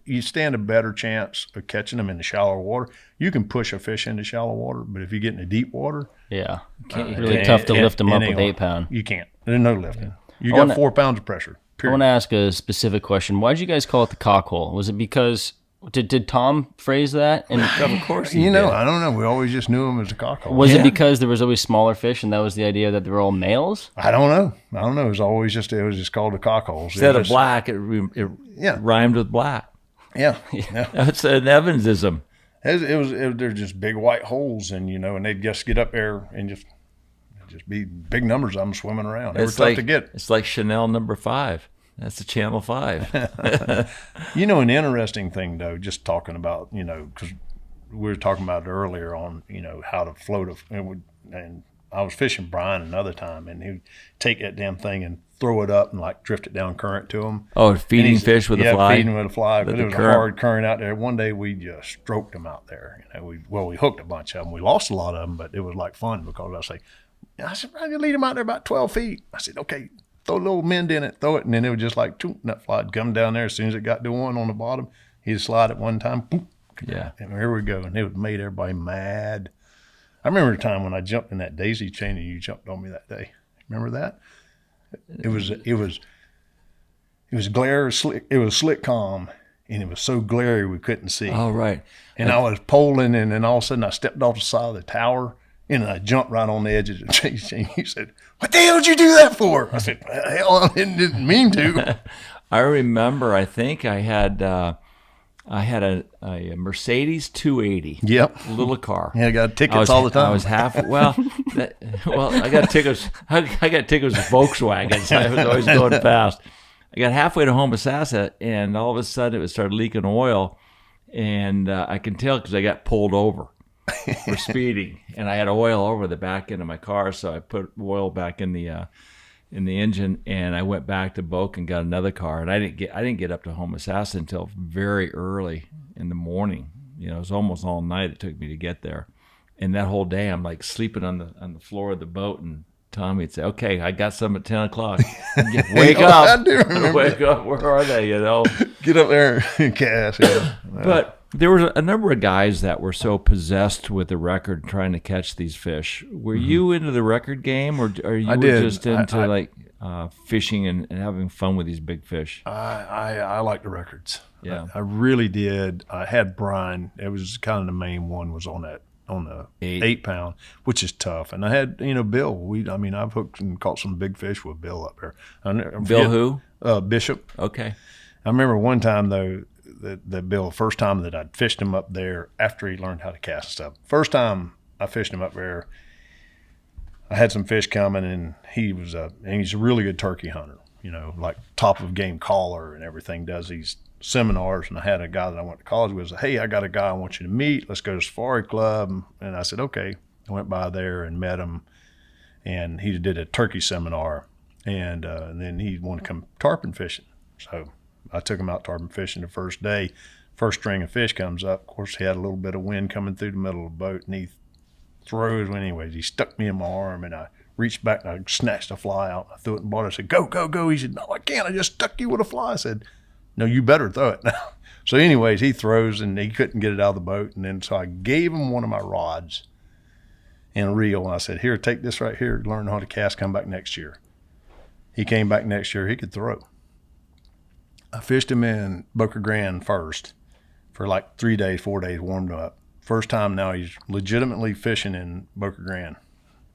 You stand a better chance of catching them in the shallow water. You can push a fish into shallow water, but if you get in the deep water,
yeah, really tough to lift them up with 8 pound.
You can't. There's no lifting. You got 4 pounds of pressure. Period.
I want to ask a specific question. Why did you guys call it the cockhole? Was it because did Tom phrase that? And
of course, he
did.
did.
I don't know. We always just knew him as a cockhole.
Was it because there was always smaller fish, and that was the idea that they were all males?
I don't know. It was just called the cockholes.
Instead of black, it rhymed with black.
Yeah.
That's an Evansism.
They're just big white holes, and and they'd just get up there and just be big numbers of them swimming around. They were tough to get.
It's like Chanel number 5. That's the Channel 5.
An interesting thing though, just talking about because we were talking about it earlier on how to float and I was fishing Brian another time, and he'd take that damn thing and throw it up and like drift it down current to him.
Oh, feeding fish with a fly?
Yeah, feeding with a fly. But it was a hard current out there. One day we just stroked them out there. We hooked a bunch of them. We lost a lot of them, but it was like fun because I said, I lead them out there about 12 feet. I said, okay, throw a little mend in it, throw it. And then it was just like, choom, that fly would come down there. As soon as it got to one on the bottom, he'd slide it one time. Boom,
yeah.
And here we go. And it made everybody mad. I remember the time when I jumped in that daisy chain and you jumped on me that day. Remember that? It was glare slick. It was slick calm, and it was so glary we couldn't see.
Oh, right.
And I was poling, and then all of a sudden I stepped off the side of the tower, and I jumped right on the edge of the daisy chain. He said, "What the hell did you do that for?" I said, "Hell, I didn't mean to."
I remember. I think I had a Mercedes 280.
Yep.
Little car.
Yeah, I got tickets all the time.
I was I got tickets. I got tickets with Volkswagens. I was always going fast. I got halfway to Homosassa, and all of a sudden it started leaking oil, and I can tell because I got pulled over for speeding, and I had oil over the back end of my car, so I put oil back in the engine, and I went back to Boca and got another car, and I didn't get up to Homosassa until very early in the morning. It was almost all night it took me to get there, and that whole day I'm like sleeping on the floor of the boat, and Tommy would say, "Okay, I got some at 10 o'clock. Wake up!
I do remember.
Wake up! Where are they?
Get up there and cast." Yeah.
But there was a number of guys that were so possessed with the record trying to catch these fish. Were you into the record game, or you just into fishing and having fun with these big fish?
I like the records.
Yeah, I
really did. I had Brian. It was kind of the main one was on the 8 pound, which is tough. And I had Bill. I've hooked and caught some big fish with Bill up there.
Bill who?
Bishop.
Okay.
I remember one time though. That Bill, the first time that I'd fished him up there after he learned how to cast stuff. First time I fished him up there, I had some fish coming, and he's a really good turkey hunter, like top of game caller and everything, does these seminars. And I had a guy that I went to college with, said, "Hey, I got a guy I want you to meet. Let's go to Safari Club." And I said, "Okay." I went by there and met him, and he did a turkey seminar, and then he wanted to come tarpon fishing. So I took him out tarpon fishing the first day. First string of fish comes up. Of course, he had a little bit of wind coming through the middle of the boat, and he throws. Anyways, he stuck me in my arm, and I reached back and I snatched a fly out. I threw it in the water. I said, "Go, go, go." He said, "No, I can't. I just stuck you with a fly." I said, "No, you better throw it now." So anyways, he throws, and he couldn't get it out of the boat. And then so I gave him one of my rods and a reel, and I said, "Here, take this right here. Learn how to cast. Come back next year." He came back next year. He could throw. I fished him in Boca Grande first for like 3 days, 4 days, warmed up. First time now he's legitimately fishing in Boca Grande.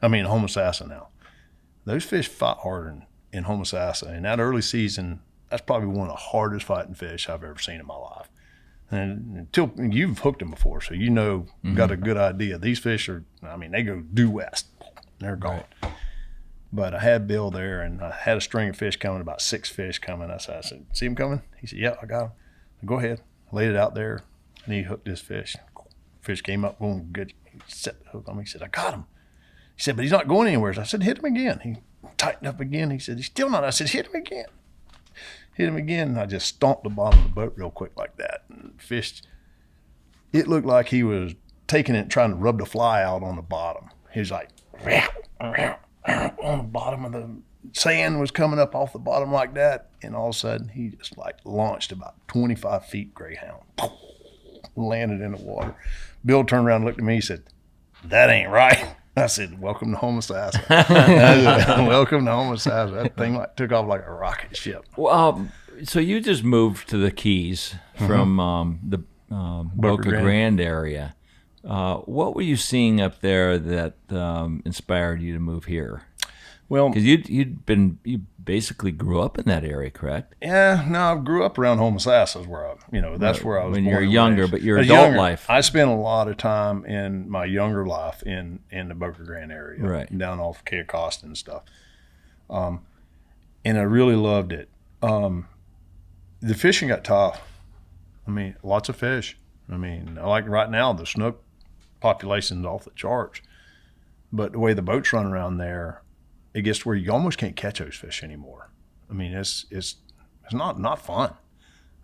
Homosassa now. Those fish fight harder than in Homosassa. And that early season, that's probably one of the hardest fighting fish I've ever seen in my life. And until you've hooked them before, so you know, got a good idea. These fish are, I mean, they go due west. They're gone. Right. But I had Bill there, and I had a string of fish coming, about 6 fish coming. I said, see him coming? He said, yeah, I got him. Said, go ahead. Laid it out there, and he hooked this fish. Fish came up, boom, good. He set the hook on me. He said, I got him. He said, but he's not going anywhere. So I said, hit him again. He tightened up again. He said, he's still not. I said, hit him again. Hit him again, and I just stomped the bottom of the boat real quick like that. And fish, it looked like he was taking it, trying to rub the fly out on the bottom. He was like, on the bottom of the sand was coming up off the bottom like that. And all of a sudden, he just like launched about 25 feet greyhound. Landed in the water. Bill turned around and looked at me. He said, that ain't right. I said, welcome to Homosassa. Welcome to Homosassa. That thing like took off like a rocket ship.
Well, so you just moved to the Keys from the Boca Grande area. What were you seeing up there that inspired you to move here?
Well,
because you basically grew up in that area, correct?
Yeah, no, I grew up around Homosassa, is where that's where I was
when
born.
You're younger, but your adult
younger,
life.
I spent a lot of time in my younger life in the Boca Grande area,
right,
down off Cape Costa and stuff. And I really loved it. The fishing got tough. I mean, lots of fish. I mean, like right now, the snook population's off the charts. But the way the boats run around there, it gets to where you almost can't catch those fish anymore. I mean, it's not fun.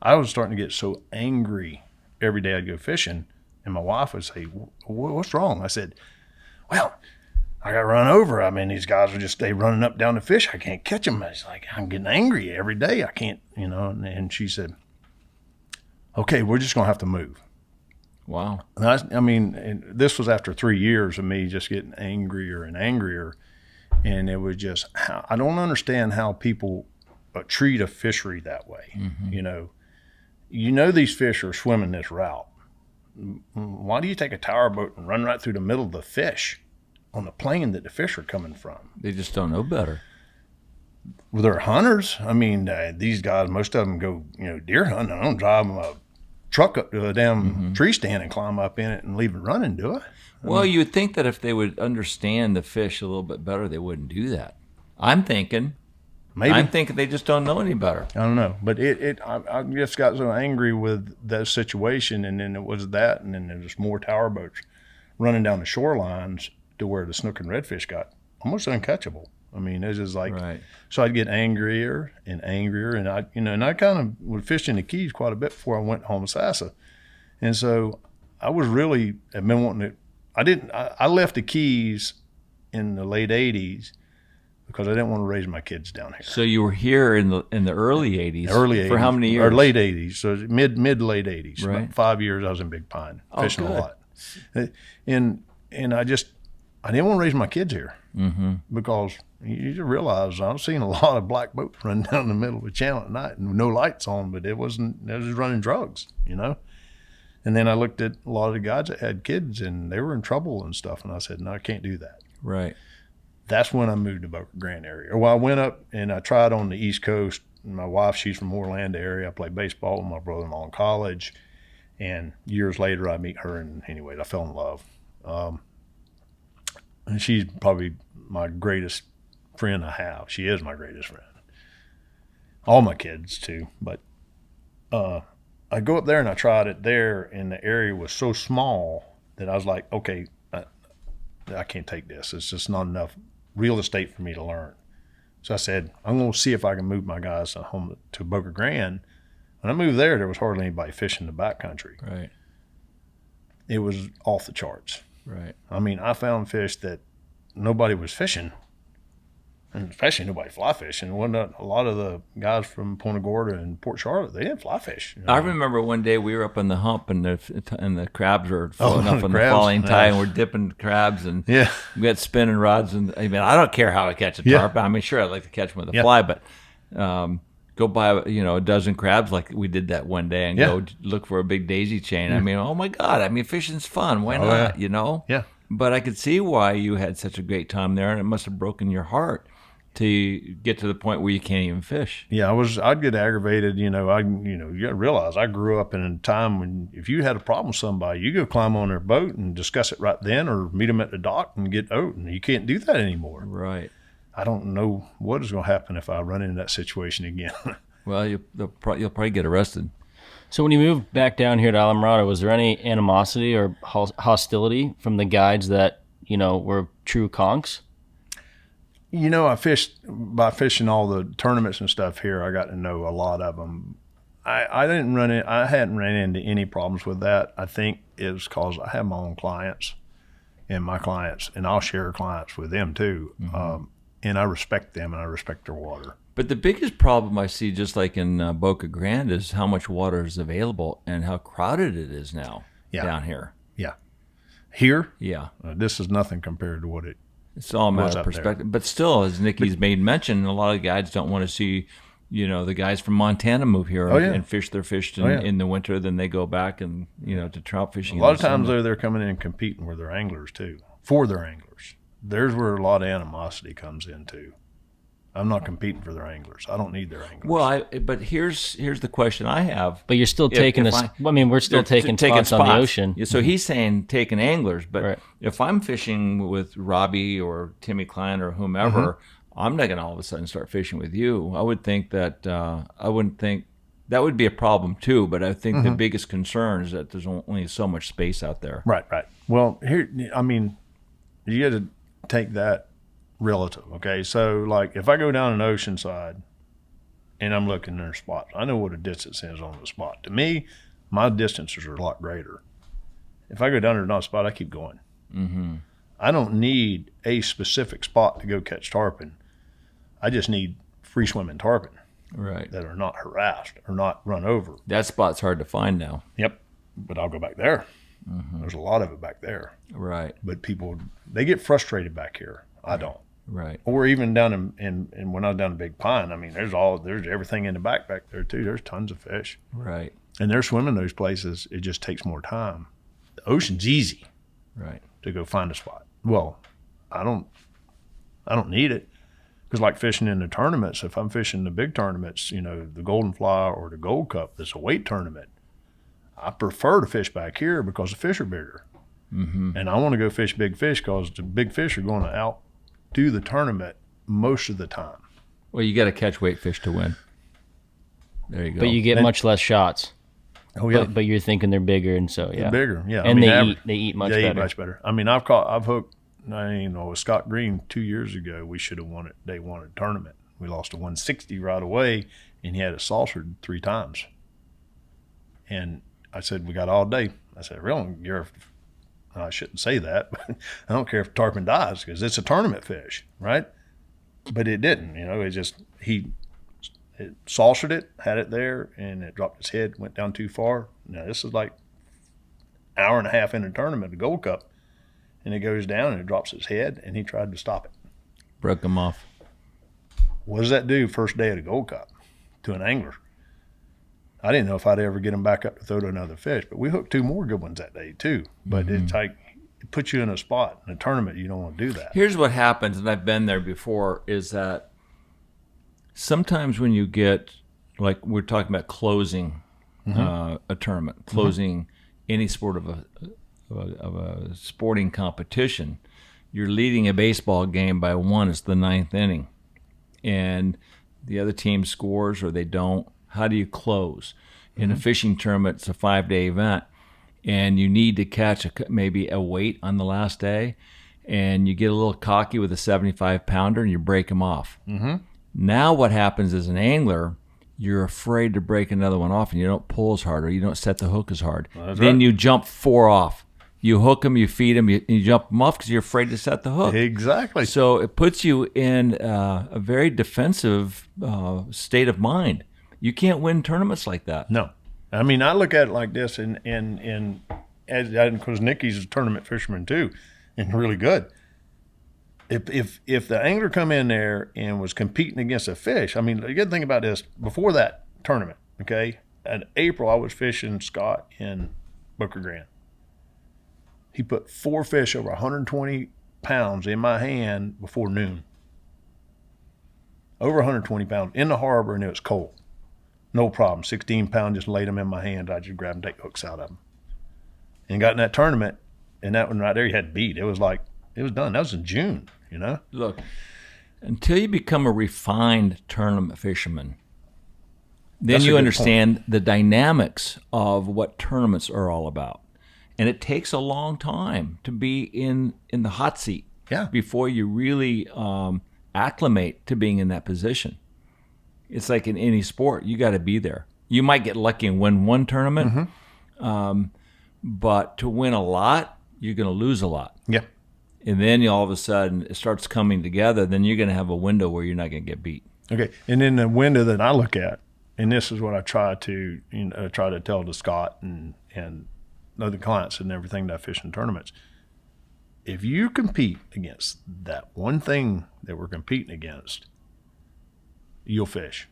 I was starting to get so angry every day I'd go fishing, and my wife would say, what's wrong? I said, well, I got run over. I mean, these guys will just stay running up down the fish. I can't catch them. I was like, I'm getting angry every day. I can't, and she said, okay, we're just going to have to move.
Wow.
And this was after 3 years of me just getting angrier and angrier. And it was just, I don't understand how people treat a fishery that way. Mm-hmm. These fish are swimming this route. Why do you take a tower boat and run right through the middle of the fish on the plane that the fish are coming from?
They just don't know better.
Well, they're hunters. I mean, these guys, most of them go, deer hunting. I don't drive them a truck up to a damn tree stand and climb up in it and leave it running, do I?
Well, you would think that if they would understand the fish a little bit better, they wouldn't do that. I'm thinking they just don't know any better.
I don't know, but I just got so angry with that situation, and then it was that, and then there was more tower boats running down the shorelines to where the snook and redfish got almost uncatchable. I mean, it's just like, right. So I'd get angrier and angrier, and I kind of would fish in the Keys quite a bit before I went to Homosassa, and so I was really I've been wanting to. I left the Keys in the late 80s because I didn't want to raise my kids down here.
So you were here in the early 80s.
Early 80s.
For how many years?
Or late 80s. So mid to late 80s.
Right.
About 5 years I was in Big Pine fishing
good.
a lot. And I didn't want to raise my kids here because you just realize I was seeing a lot of black boats running down the middle of the channel at night and no lights on, but it was just running drugs, And then I looked at a lot of the guys that had kids, and they were in trouble and stuff. And I said, no, I can't do that.
Right.
That's when I moved to Boca Grande area. Well, I went up and I tried on the East Coast. My wife, she's from Orlando area. I played baseball with my brother-in-law in college. And years later, I meet her. And anyways, I fell in love. And she's probably my greatest friend I have. She is my greatest friend. All my kids, too. But I go up there and I tried it there, and the area was so small that I was like, okay, I can't take this. It's just not enough real estate for me to learn. So I said, I'm going to see if I can move my guys home to Boca Grande. When I moved there was hardly anybody fishing the backcountry.
Right.
It was off the charts.
Right.
I mean, I found fish that nobody was fishing, and especially nobody fly fishing. A lot of the guys from Punta Gorda and Port Charlotte, they didn't fly fish.
I remember one day we were up on the hump, and the crabs were floating up on the falling tide, and we're dipping crabs, and we got spinning rods. And I mean, I don't care how I catch a tarp. I mean, sure, I'd like to catch them with a fly, but go buy a dozen crabs like we did that one day, and go look for a big daisy chain. I mean, oh my God! I mean, fishing's fun. Why not?
Yeah.
But I could see why you had such a great time there, and it must have broken your heart till you get to the point where you can't even fish.
Yeah, I'd get aggravated. You got to realize I grew up in a time when if you had a problem with somebody, you go climb on their boat and discuss it right then, or meet them at the dock and get out. And you can't do that anymore.
Right.
I don't know what is going to happen if I run into that situation again.
Well, you'll probably get arrested.
So when you moved back down here to Islamorada, was there any animosity or hostility from the guides that, were true conchs?
I fished by fishing all the tournaments and stuff here. I got to know a lot of them. I hadn't ran into any problems with that. I think it's because I have my own clients, and I'll share clients with them too. Mm-hmm. And I respect them, and I respect their water.
But the biggest problem I see, just like in Boca Grande, is how much water is available and how crowded it is now down here.
Yeah. Here?
Yeah.
This is nothing compared to what it
It's all a matter of perspective. There. But still, as Nikki's made mention, a lot of guides don't want to see, the guys from Montana move here and fish their fish in the winter. Then they go back and, to trout fishing.
A lot of times they're coming in and competing with their anglers too, for their anglers. There's where a lot of animosity comes in too. I'm not competing for their anglers. I don't need their anglers.
Well, but here's the question I have.
But you're still taking we're still taking spots on the ocean.
Yeah, so he's saying taking anglers, but if I'm fishing with Robbie or Timmy Klein or whomever, I'm not going to all of a sudden start fishing with you. I would think that that would be a problem too. But I think the biggest concern is that there's only so much space out there.
Right. Well, here, you got to take that relative. Okay, so like if I go down an ocean side and I'm looking at spots, I know what a distance is on the spot. To me, my distances are a lot greater. If I go down to another spot, I keep going. Mm-hmm. I don't need a specific spot to go catch tarpon. I just need free swimming tarpon,
right, that
are not harassed or not run over.
That spot's hard to find now.
Yep, but I'll go back there. Mm-hmm. There's a lot of it back there.
Right.
But people, they get frustrated back here. I don't.
Right.
Or even down in when I was down in Big Pine, there's everything in the back there too. There's tons of fish.
Right.
And they're swimming those places. It just takes more time. The ocean's easy.
Right.
To go find a spot. Well, I don't need it. Because like fishing in the tournaments, if I'm fishing the big tournaments, the Golden Fly or the Gold Cup, that's a weight tournament, I prefer to fish back here because the fish are bigger. Mm-hmm. And I want to go fish big fish because the big fish are going to outdo the tournament most of the time.
Well, you got to catch weight fish to win. There you go.
But you get much less shots.
Oh yeah.
But you're thinking they're bigger, and so yeah,
they're bigger. Yeah,
and they eat much better.
They eat much better. I've hooked. With Scott Green 2 years ago, we should have won it. They won a tournament. We lost to 160 right away, and he had it saucered 3 times. And I said, we got all day. I said, really? I shouldn't say that, but I don't care if tarpon dies because it's a tournament fish, right? But it didn't. It saucered it, had it there, and it dropped its head, went down too far. Now, this is like an hour and a half in the tournament, the Gold Cup, and it goes down and it drops its head, and he tried to stop it.
Broke him off.
What does that do first day of the Gold Cup to an angler? I didn't know if I'd ever get him back up to throw to another fish, but we hooked 2 more good ones that day too. But It's like it puts you in a spot in a tournament. You don't want to do that.
Here's what happens, and I've been there before, is that sometimes when you get, like we're talking about closing a tournament, closing any sport of a sporting competition, you're leading a baseball game by 1. It's the 9th inning, and the other team scores or they don't. How do you close? In a fishing tournament, it's a 5-day event, and you need to catch maybe a weight on the last day, and you get a little cocky with a 75-pounder and you break them off. Mm-hmm. Now what happens as an angler, you're afraid to break another one off, and you don't pull as hard or you don't set the hook as hard. Then you jump 4 off. You hook them, you feed them, you jump them off because you're afraid to set the hook.
Exactly.
So it puts you in a very defensive state of mind. You can't win tournaments like that.
No. I look at it like this, and because Nikki's a tournament fisherman too, and really good. If the angler come in there and was competing against a fish, you got to think about this. Before that tournament, okay, in April I was fishing Scott in Boca Grande. He put 4 fish over 120 pounds in my hand before noon. over 120 pounds in the harbor, and it was cold. No problem. 16 pounds, just laid them in my hand. I just grabbed and take hooks out of them. And got in that tournament, and that one right there, you had beat. It was like, it was done. That was in June, you know?
Look, until you become a refined tournament fisherman, then
That's a
you
good
understand the dynamics of what tournaments are all about. And it takes a long time to be in the hot seat before you really acclimate to being in that position. It's like in any sport, you got to be there. You might get lucky and win one tournament, but to win a lot, you're going to lose a lot.
Yeah.
And then all of a sudden it starts coming together. Then you're going to have a window where you're not going to get beat.
Okay. And then the window that I look at, and this is what I try to tell to Scott and other clients and everything that I fish in tournaments. If you compete against that one thing that we're competing against, you'll fish.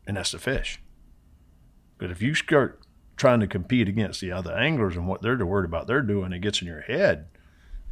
And that's the fish. But if you start trying to compete against the other anglers and what they're worried about they're doing, it gets in your head.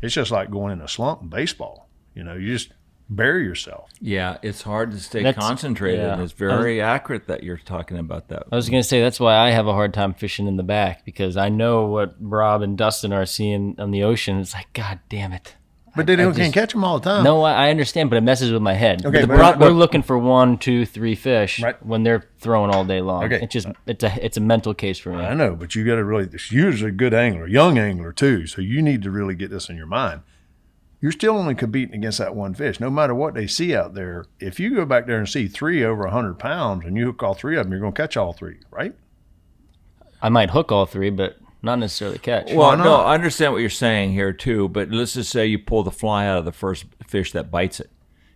It's just like going in a slump in baseball. You know, you just bury yourself.
Yeah, it's hard to stay concentrated.
Yeah.
And it's very accurate that you're talking about that.
I was going to say that's why I have a hard time fishing in the back, because I know what Rob and Dustin are seeing on the ocean. It's like, God damn it.
But they can't catch them all the time.
No, I understand, but it messes with my head.
Okay,
we're looking for 1, 2, 3 fish
Right.
when they're throwing all day long.
Okay.
It's a mental case for me.
I know, but you got to really, you're a good angler, young angler too, so you need to really get this in your mind. You're still only competing against that one fish. No matter what they see out there, if you go back there and see 3 over 100 pounds and you hook all 3 of them, you're going to catch all 3, right?
I might hook all 3, but not necessarily catch.
Well, no, I understand what you're saying here too, but let's just say you pull the fly out of the first fish that bites it.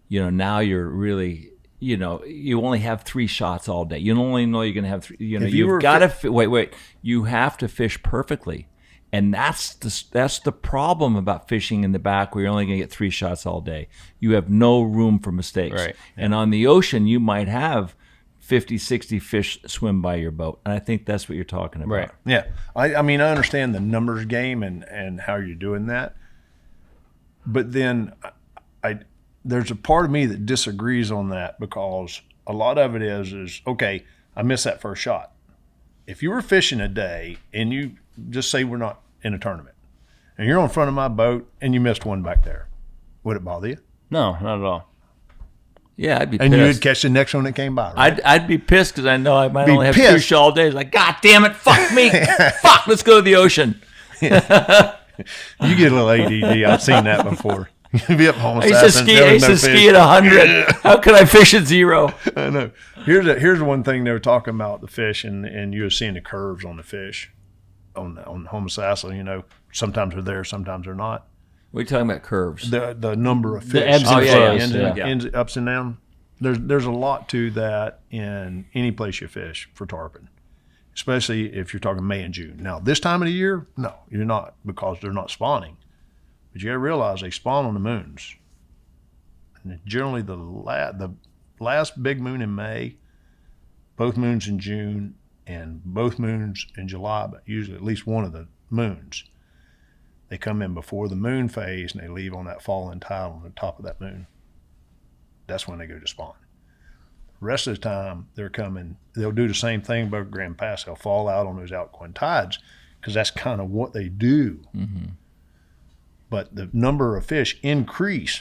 You know, now you're really, you know, you only have 3 shots all day. You only know you're going to have 3. You know, you've got to wait. You have to fish perfectly. And that's the problem about fishing in the back, where you're only going to get 3 shots all day. You have no room for mistakes.
Right.
And on the ocean, you might have 50, 60 fish swim by your boat. And I think that's what you're talking about.
Right.
Yeah. I mean, I understand the numbers game and how you're doing that. But then there's a part of me that disagrees on that, because a lot of it is okay, I missed that first shot. If you were fishing a day and you just say we're not in a tournament and you're on front of my boat and you missed one back there, would it bother you?
No, not at all.
Yeah, I'd be
And
pissed.
you would catch the next one that came by, right?
I'd be pissed because I know I might
Be
only have
pissed.
2 shots all day. It's like, God damn it, fuck me. Fuck, let's go to the ocean.
You get a little ADD. I've seen that before. You be up
I used to ski at 100. How could I fish at 0?
I know. Here's one thing they were talking about, the fish, and you were seeing the curves on the fish on Homosassa. You know, sometimes they're there, sometimes they're not.
What are you talking about, curves?
The number of fish,
The ebbs and flows,
ends, ups and downs. There's a lot to that in any place you fish for tarpon, especially if you're talking May and June. Now, this time of the year, no, you're not, because they're not spawning. But you got to realize they spawn on the moons. And generally the last big moon in May, both moons in June, and both moons in July, but usually at least one of the moons. They come in before the moon phase and they leave on that falling tide on the top of that moon. That's when they go to spawn. The rest of the time they're coming, they'll do the same thing above Grand Pass. They'll fall out on those outgoing tides because that's kind of what they do.
Mm-hmm.
But the number of fish increase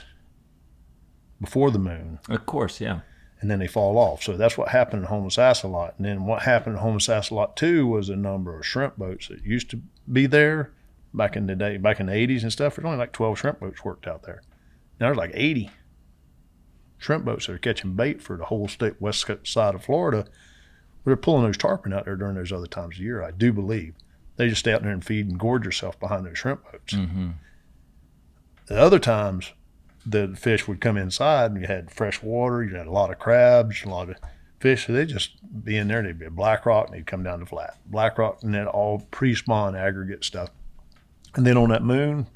before the moon.
Of course, yeah.
And then they fall off. So that's what happened in Homosassa a lot. And then what happened in Homosassa a lot too was the number of shrimp boats that used to be there back in the day, back in the 80s and stuff. There's only like 12 shrimp boats worked out there. Now there's like 80 shrimp boats that are catching bait for the whole state west side of Florida. They're pulling those tarpon out there during those other times of the year, I do believe. They just stay out there and feed and gorge yourself behind those shrimp boats.
Mm-hmm.
The other times, the fish would come inside and you had fresh water, you had a lot of crabs, a lot of fish. So they'd just be in there. They'd be a black rock and they'd come down to flat. Black rock and then all pre-spawn aggregate stuff. And then on that moon,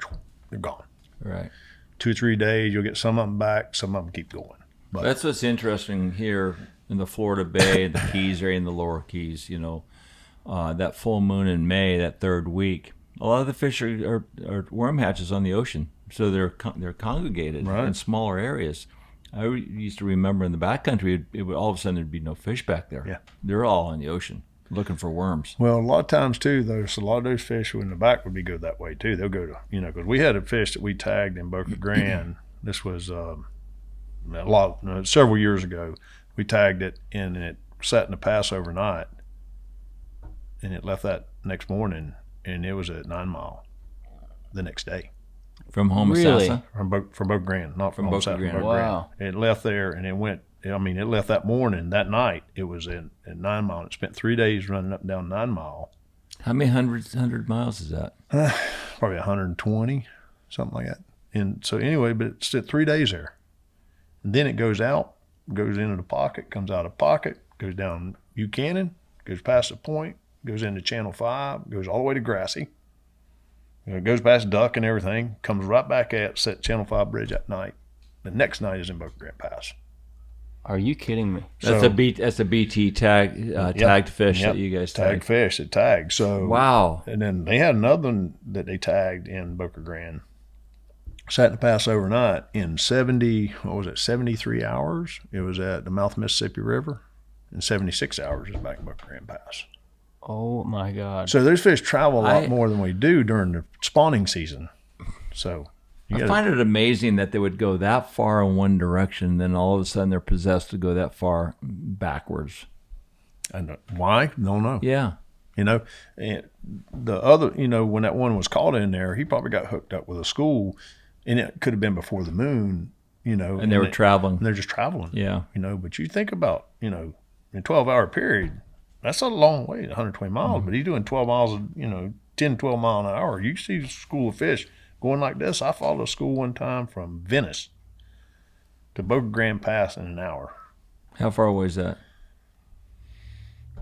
they're gone.
Right.
2 or 3 days, you'll get some of them back, some of them keep going. But
That's what's interesting here in the Florida Bay, the Keys area, and the Lower Keys. You know, that full moon in May, that 3rd week, a lot of the fish are worm hatches on the ocean. So they're congregated
Right.
in smaller areas. I used to remember in the backcountry, it would all of a sudden there'd be no fish back there.
Yeah.
They're all in the ocean looking for worms.
Well, a lot of times too, there's a lot of those fish in the back would be go that way too. They'll go to, because we had a fish that we tagged in Boca Grande. This was several years ago. We tagged it and it sat in the pass overnight, and it left that next morning, and it was at 9 Mile the next day.
From Homosassa?
Really?
From Boca Grande, not from
Boca
Homosassa.
Grande.
Wow.
It left there, and it went. I mean, it left that morning. That night, it was at 9 Mile. It spent 3 days running up and down 9 Mile.
How many hundred miles is that?
Probably 120, something like that. And so anyway, but it's at 3 days there. And then it goes out, goes into the pocket, comes out of the pocket, goes down Buchanan, goes past the point, goes into Channel 5, goes all the way to Grassy. It goes past Duck and everything, comes right back at set Channel 5 bridge at night. The next night is in Boca Grande Pass.
Are you kidding me?
That's a BT tagged fish that you guys tagged.
Tagged fish, it tagged. So
Wow.
And then they had another one that they tagged in Boca Grande. Sat in the pass overnight in 73 hours. It was at the mouth of Mississippi River. In 76 hours, it's back in Boca Grande Pass.
Oh my God.
So those fish travel a lot more than we do during the spawning season. So
I find it amazing that they would go that far in one direction, then all of a sudden they're possessed to go that far backwards.
And why? Don't know.
Yeah.
And the other, when that one was caught in there, he probably got hooked up with a school, and it could have been before the moon,
And they were traveling.
And they're just traveling.
Yeah.
But you think about, in a 12-hour period, that's a long way, 120 miles, but he's doing 12 miles, 10, 12 mile an hour. You see a school of fish going like this. I followed a school one time from Venice to Boca Grande Pass in an hour.
How far away is that?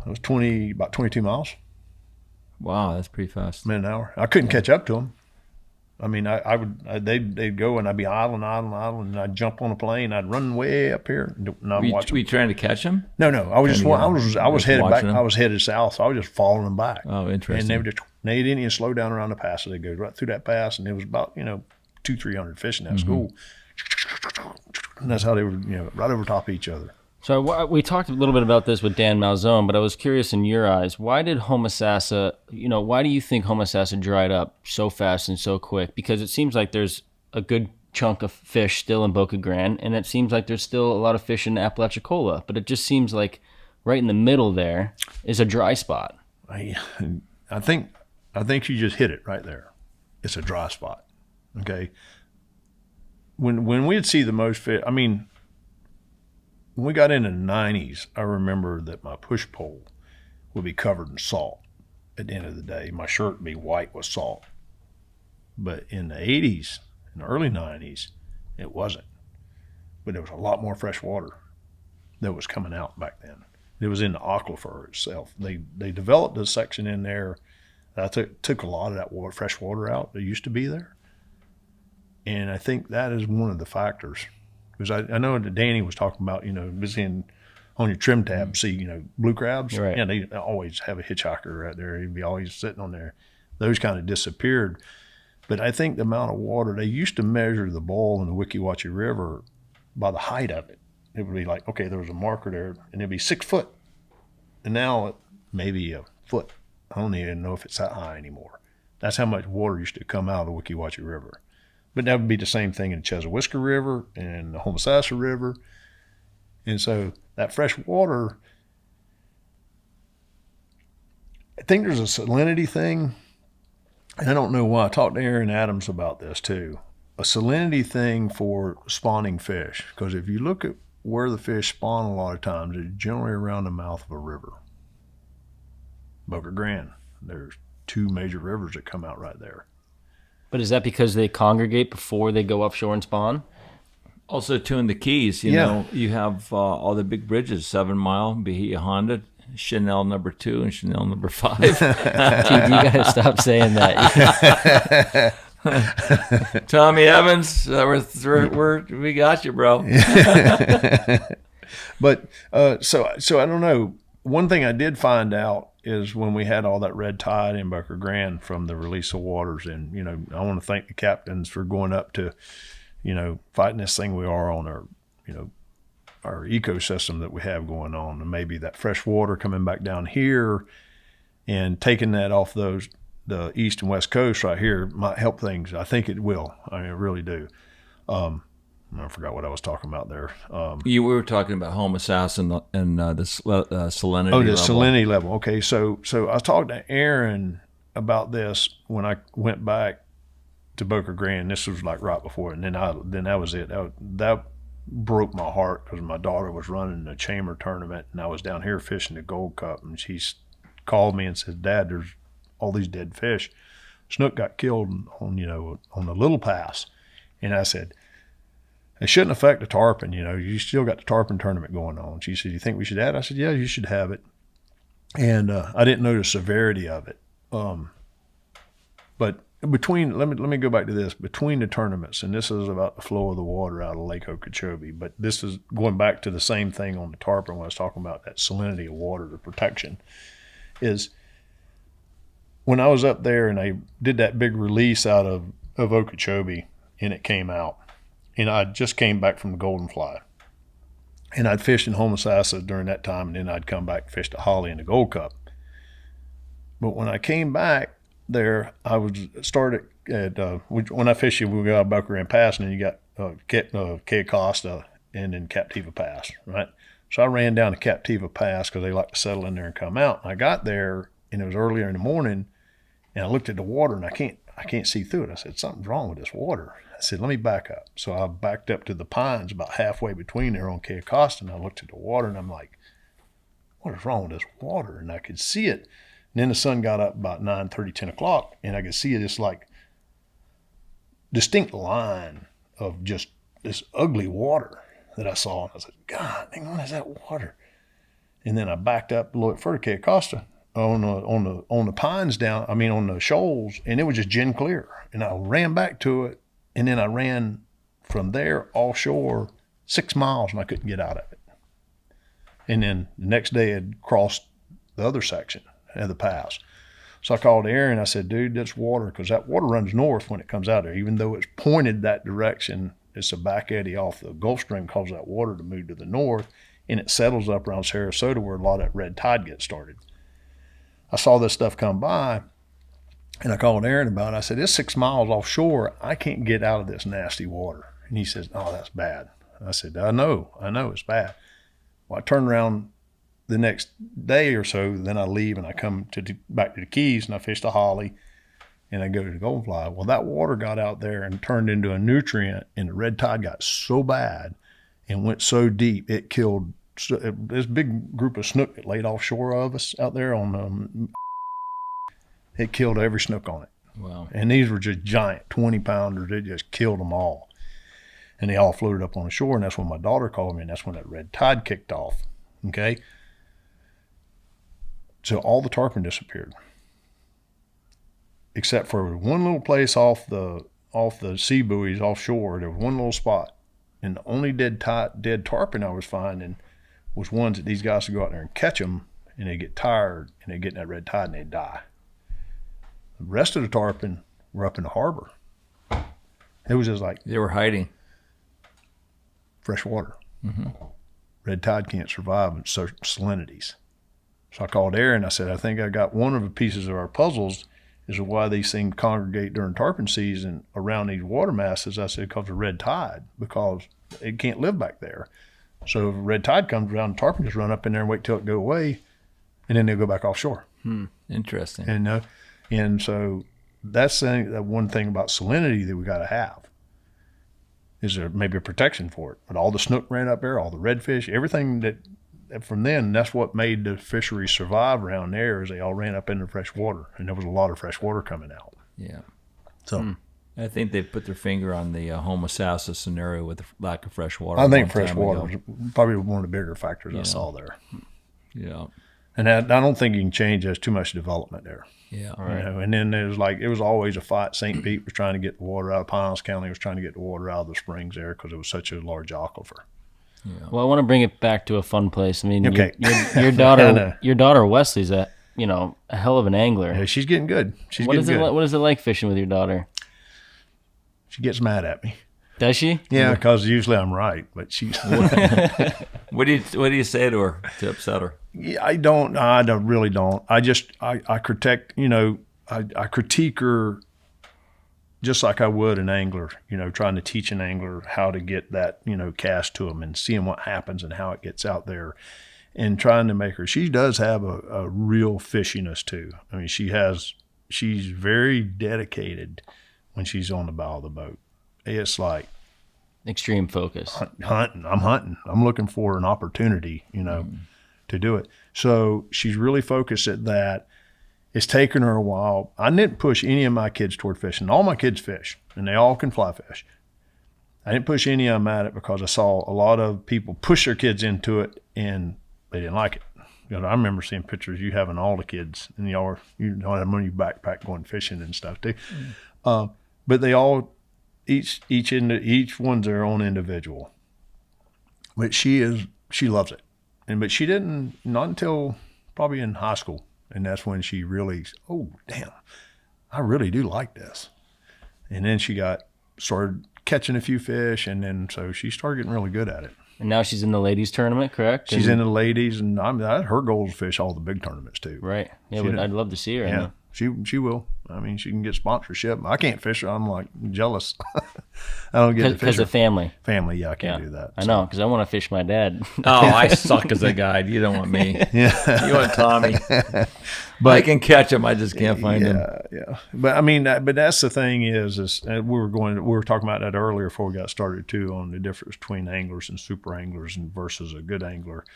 It was about 22 miles.
Wow, that's pretty fast.
Minute an hour. I couldn't catch up to them. I mean, they'd go and I'd be idling, and I'd jump on a plane. I'd run way up here and I'd watch them.
Were you trying to catch them?
No. I was headed back.
Them?
I was headed south, so I was just following them back.
Oh, interesting.
And they didn't even slow down around the pass. So they go right through that pass, and it was about 200-300 fish in that school. And that's how they were, right over top of each other.
So we talked a little bit about this with Dan Malzone, but I was curious in your eyes, why did Homosassa, why do you think Homosassa dried up so fast and so quick? Because it seems like there's a good chunk of fish still in Boca Grande, and it seems like there's still a lot of fish in Apalachicola, but it just seems like right in the middle there is a dry spot.
I think you just hit it right there. It's a dry spot. Okay. When we'd see the most fish, when we got into the 90s, I remember that my push pole would be covered in salt at the end of the day. My shirt would be white with salt. But in the 80s, in the early 90s, it wasn't. But there was a lot more fresh water that was coming out back then. It was in the aquifer itself. They developed a section in there that took a lot of that fresh water out that used to be there. And I think that is one of the factors. Because I know that Danny was talking about, visiting on your trim tab, see, blue crabs.
Right.
Yeah, they always have a hitchhiker right there. He'd be always sitting on there. Those kind of disappeared. But I think the amount of water, they used to measure the boil in the Weeki Wachee River by the height of it. It would be like, okay, there was a marker there, and it'd be 6 foot. And now it may be a foot. I don't even know if it's that high anymore. That's how much water used to come out of the Weeki Wachee River. But that would be the same thing in the Chesapeake River and the Homosassa River. And so that fresh water, I think there's a salinity thing. And I don't know why. I talked to Aaron Adams about this too. A salinity thing for spawning fish. Because if you look at where the fish spawn a lot of times, it's generally around the mouth of a river. Boca Grande. There's 2 major rivers that come out right there.
But is that because they congregate before they go offshore and spawn?
Also, too, in the Keys, you know, you have all the big bridges, 7 Mile, Bahia Honda, Chanel number 2, and Chanel number 5.
Dude, you got to stop saying that.
Tommy Evans, we got you, bro.
But so I don't know. One thing I did find out is when we had all that red tide in Boca Grande from the release of waters, and I want to thank the captains for going up to, fighting this thing we are on our ecosystem that we have going on, and maybe that fresh water coming back down here and taking that off the east and west coast right here might help things. I think it will. I really do. I forgot what I was talking about there.
We were talking about Homosassa and the salinity
level.
level.
Salinity level. Okay, so I was talking to Aaron about this when I went back to Boca Grande. This was like right before it, and then that was it. That broke my heart because my daughter was running a chamber tournament, and I was down here fishing the Gold Cup, and she called me and said, "Dad, there's all these dead fish. Snook got killed on the Little Pass," and I said, "It shouldn't affect the tarpon. You still got the tarpon tournament going on." She said, "You think we should have it?" I said, "Yeah, you should have it." And I didn't know the severity of it. But let me go back to this. Between the tournaments, and this is about the flow of the water out of Lake Okeechobee, but this is going back to the same thing on the tarpon when I was talking about that salinity of water, the protection, is when I was up there and I did that big release out of Okeechobee, and it came out. And I just came back from the Golden Fly. And I'd fished in Homosassa during that time, and then I'd come back and fish the Holly in the Gold Cup. But when I came back there, I was started at, when I fished, we got Boca Grande Pass, and then you got Cape Costa and then Captiva Pass, right? So I ran down to Captiva Pass because they like to settle in there and come out. And I got there, and it was earlier in the morning, and I looked at the water, and I can't see through it. I said, "Something's wrong with this water." I said, "Let me back up." So I backed up to the pines about halfway between there on Cape Costa, and I looked at the water, and I'm like, "What is wrong with this water?" And I could see it. And then the sun got up about 9:30, 10 o'clock, and I could see this like distinct line of just this ugly water that I saw. And I said, "God, dang, what is that water?" And then I backed up a little bit further, Cape Costa, on the pines on the shoals, and it was just gin clear. And I ran back to it, and then I ran from there offshore 6 miles, and I couldn't get out of it. And then the next day I'd crossed the other section of the pass. So I called Aaron. I said, "Dude, that's water," because that water runs north when it comes out there. Even though it's pointed that direction, it's a back eddy off the Gulf Stream, causes that water to move to the north, and it settles up around Sarasota where a lot of that red tide gets started. I saw this stuff come by, and I called Aaron about it. I said, "It's 6 miles offshore. I can't get out of this nasty water." And he says, "Oh, that's bad." I said, I know it's bad." Well, I turned around the next day or so, then I leave and I come back to the Keys, and I fish the Holly, and I go to the Goldenfly. Well, that water got out there and turned into a nutrient, and the red tide got so bad and went so deep, it killed this big group of snook that laid offshore of us out there on it killed every snook on it.
Wow. And
these were just giant 20-pounders. It just killed them all. And they all floated up on the shore, and that's when my daughter called me, and that's when that red tide kicked off. Okay? So all the tarpon disappeared. Except for one little place off the sea buoys offshore. There was one little spot. And the only dead tarpon I was finding was ones that these guys would go out there and catch them, and they get tired, and they get in that red tide, and they die. The rest of the tarpon were up in the harbor. It was just like
they were hiding.
Fresh water. Mm-hmm. Red tide can't survive in certain salinities. So I called Aaron. I said, "I think I got one of the pieces of our puzzles is why these things congregate during tarpon season around these water masses." I said, "Because of red tide, because it can't live back there. So if red tide comes around, the tarpon just run up in there and wait till it go away, and then they'll go back offshore."
Interesting.
And so that's the one thing about salinity that we got to have. Is there maybe a protection for it? But all the snook ran up there, all the redfish, everything that from then, that's what made the fishery survive around there, is they all ran up into fresh water, and there was a lot of fresh water coming out.
Yeah.
So
I think they put their finger on the Homosassa scenario with the lack of fresh water.
I think fresh water was probably one of the bigger factors I saw there.
Yeah.
And I don't think you can change. There's too much development there.
Yeah.
Right. And then it was always a fight. St. Pete was trying to get the water out. Pinellas County was trying to get the water out of the springs there because it was such a large aquifer.
Yeah. Well, I want to bring it back to a fun place. I mean,
okay.
your daughter Wesley's a hell of an angler.
Yeah, she's getting good.
What is it like fishing with your daughter?
She gets mad at me.
Does she?
Yeah, because usually I'm right, but she's.
What do you say to her to upset her?
Yeah, I don't really don't. I critique, I critique her just like I would an angler, trying to teach an angler how to get that, cast to them and seeing what happens and how it gets out there and trying to make her. She does have a real fishiness too. I mean, she's very dedicated when she's on the bow of the boat. It's like
extreme focus.
Hunting. I'm hunting. I'm looking for an opportunity, to do it. So she's really focused at that. It's taken her a while. I didn't push any of my kids toward fishing. All my kids fish, and they all can fly fish. I didn't push any of them at it because I saw a lot of people push their kids into it, and they didn't like it. I remember seeing pictures of you having all the kids, and you have them on your backpack going fishing and stuff too. But they all, each one's their own individual. But she loves it, but she didn't, not until probably in high school. And that's when she really, oh, damn, I really do like this. And then she started catching a few fish, and then so she started getting really good at it.
And now she's in the ladies tournament, correct?
She's in the ladies, and her goal is to fish all the big tournaments too.
Right. Yeah, I'd love to see her.
Yeah, she will. I mean, she can get sponsorship. I can't fish her. I'm like jealous. I don't get to fish
because of family.
Family, yeah, I can't do that.
I know, because I want to fish my dad.
Oh, I suck as a guide. You don't want me.
Yeah,
you want Tommy. But I can catch him. I just can't find him.
Yeah. But I mean, but that's the thing is we were talking about that earlier before we got started too, on the difference between anglers and super anglers versus a good angler.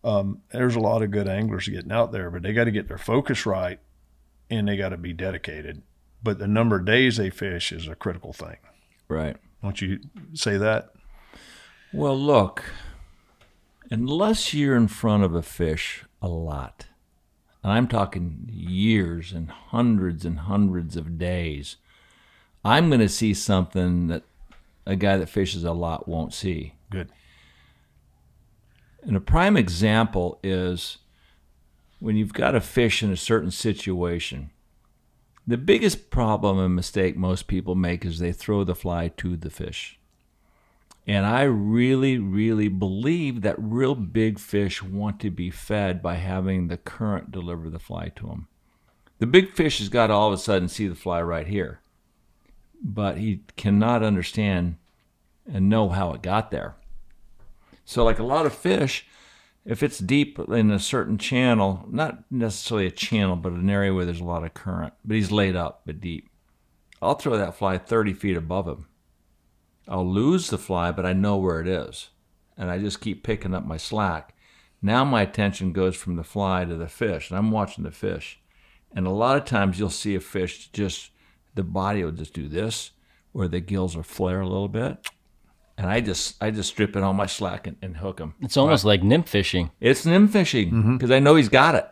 There's a lot of good anglers getting out there, but they got to get their focus right. And they got to be dedicated. But the number of days they fish is a critical thing.
Right.
Don't you say that?
Well, look, unless you're in front of a fish a lot, and I'm talking years and hundreds of days, I'm going to see something that a guy that fishes a lot won't see.
Good.
And a prime example is when you've got a fish in a certain situation. The biggest problem and mistake most people make is they throw the fly to the fish. And I really, really believe that real big fish want to be fed by having the current deliver the fly to them. The big fish has got to all of a sudden see the fly right here, but he cannot understand and know how it got there. So like a lot of fish, if it's deep in a certain channel, not necessarily a channel, but an area where there's a lot of current, but he's laid up but deep, I'll throw that fly 30 feet above him. I'll lose the fly, but I know where it is. And I just keep picking up my slack. Now my attention goes from the fly to the fish, and I'm watching the fish. And a lot of times you'll see a fish the body will just do this, or the gills will flare a little bit. And I just strip it on my slack and hook him.
It's almost like nymph fishing.
It's nymph fishing because I know he's got it.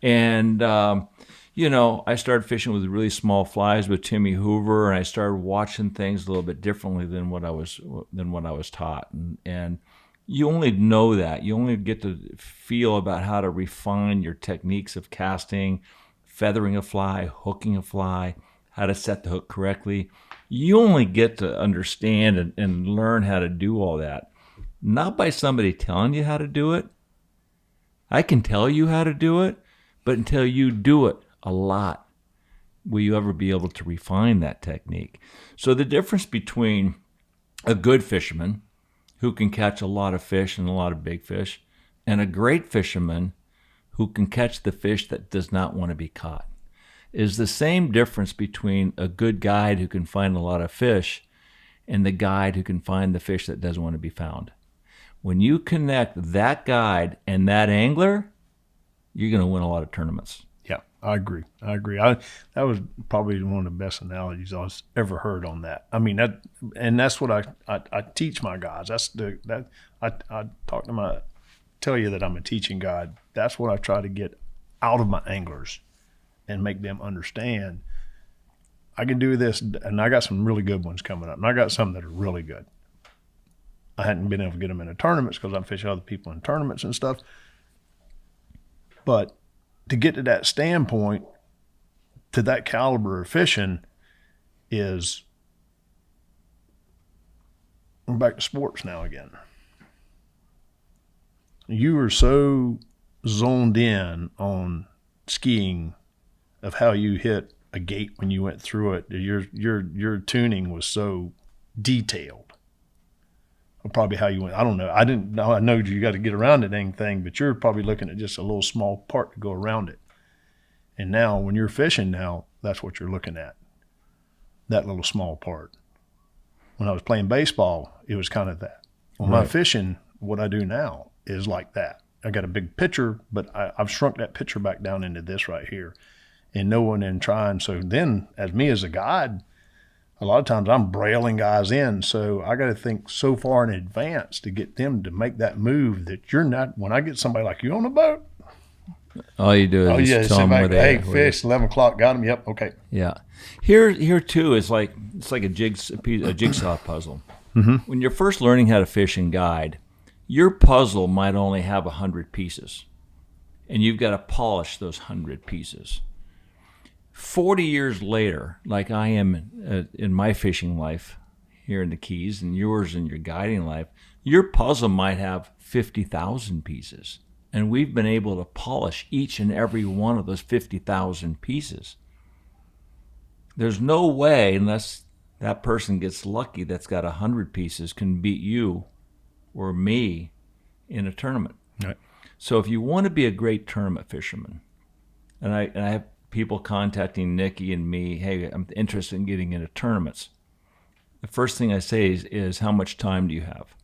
And, I started fishing with really small flies with Timmy Hoover, and I started watching things a little bit differently than what I was taught. And you only know that. You only get to feel about how to refine your techniques of casting, feathering a fly, hooking a fly, how to set the hook correctly. You only get to understand and learn how to do all that, not by somebody telling you how to do it. I can tell you how to do it, but until you do it a lot, will you ever be able to refine that technique? So the difference between a good fisherman who can catch a lot of fish and a lot of big fish and a great fisherman who can catch the fish that does not want to be caught is the same difference between a good guide who can find a lot of fish and the guide who can find the fish that doesn't want to be found. When you connect that guide and that angler, you're going to win a lot of tournaments.
Yeah, I agree. That was probably one of the best analogies I've ever heard on that. I mean, that's what I teach my guys. I tell you that I'm a teaching guide. That's what I try to get out of my anglers and make them understand I can do this, and I got some really good ones coming up, and I got some that are really good. I hadn't been able to get them into tournaments because I'm fishing other people in tournaments and stuff. But to get to that standpoint, to that caliber of fishing, is we're back to sports now again. You were so zoned in on skiing of how you hit a gate when you went through it. Your tuning was so detailed. Probably how you went. I don't know. I didn't know. I know you got to get around the dang thing, but you're probably looking at just a little small part to go around it. And now when you're fishing now, that's what you're looking at. That little small part. When I was playing baseball, it was kind of that. When my fishing, what I do now is like that. I got a big picture, but I've shrunk that picture back down into this right here. And knowing and trying. So then as me as a guide, a lot of times I'm brailing guys in, so I got to think so far in advance to get them to make that move that you're not. When I get somebody like you on the boat,
all you do is just tell them where
hey, fish, 11 o'clock, got them. Yep, okay.
Yeah, here too is like it's like a jigsaw puzzle. When you're first learning how to fish and guide, your puzzle might only have 100 pieces, and you've got to polish those 100 pieces. 40 years later, like I am in my fishing life here in the Keys and yours in your guiding life, your puzzle might have 50,000 pieces. And we've been able to polish each and every one of those 50,000 pieces. There's no way, unless that person gets lucky that's got 100 pieces, can beat you or me in a tournament.
Right.
So if you want to be a great tournament fisherman, and I have people contacting Nikki and me, hey, I'm interested in getting into tournaments. The first thing I say is how much time do you have?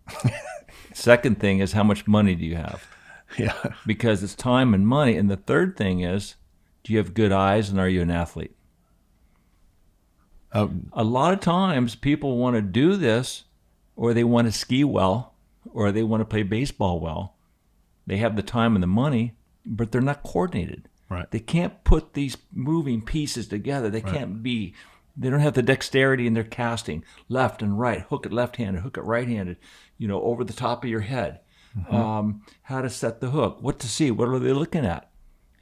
Second thing is how much money do you have?
Yeah.
Because it's time and money. And the third thing is, do you have good eyes and are you an athlete? A lot of times people want to do this, or they want to ski well, or they want to play baseball well. They have the time and the money, but they're not coordinated.
Right.
They can't put these moving pieces together. They don't have the dexterity in their casting, left and right, hook it left-handed, hook it right-handed, over the top of your head. How to set the hook, what to see, what are they looking at?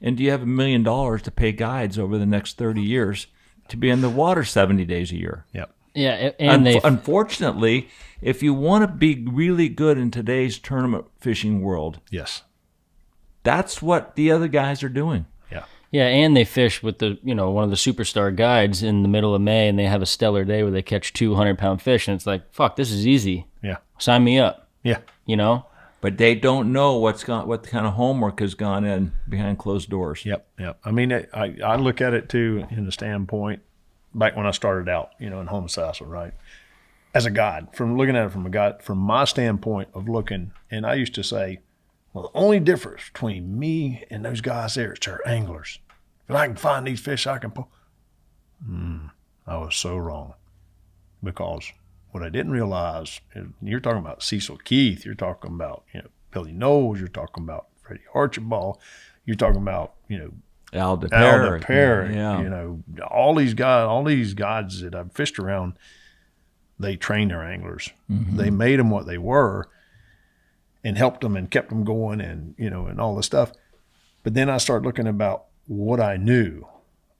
And do you have $1 million to pay guides over the next 30 years to be in the water 70 days a year?
Yep.
Yeah, and
unfortunately, if you want to be really good in today's tournament fishing world,
yes,
that's what the other guys are doing.
Yeah, and they fish with one of the superstar guides in the middle of May, and they have a stellar day where they catch 200-pound fish, and it's like, fuck, this is easy.
Yeah.
Sign me up.
Yeah.
But they don't know what kind of homework has gone in behind closed doors.
Yep. I mean, I look at it too in the standpoint, back when I started out, in Homosassa, right? As a guide, from looking at it from my standpoint of looking, and I used to say, well, the only difference between me and those guys there is they're anglers. If I can find these fish, I can pull. I was so wrong. Because what I didn't realize, you're talking about Cecil Keith, you're talking about, Billy Knowles, you're talking about Freddie Archibald, you're talking about,
Al DePere,
yeah. All these guys that I've fished around, they trained their anglers. They made them what they were, and helped them and kept them going, and and all this stuff. But then I started looking about what I knew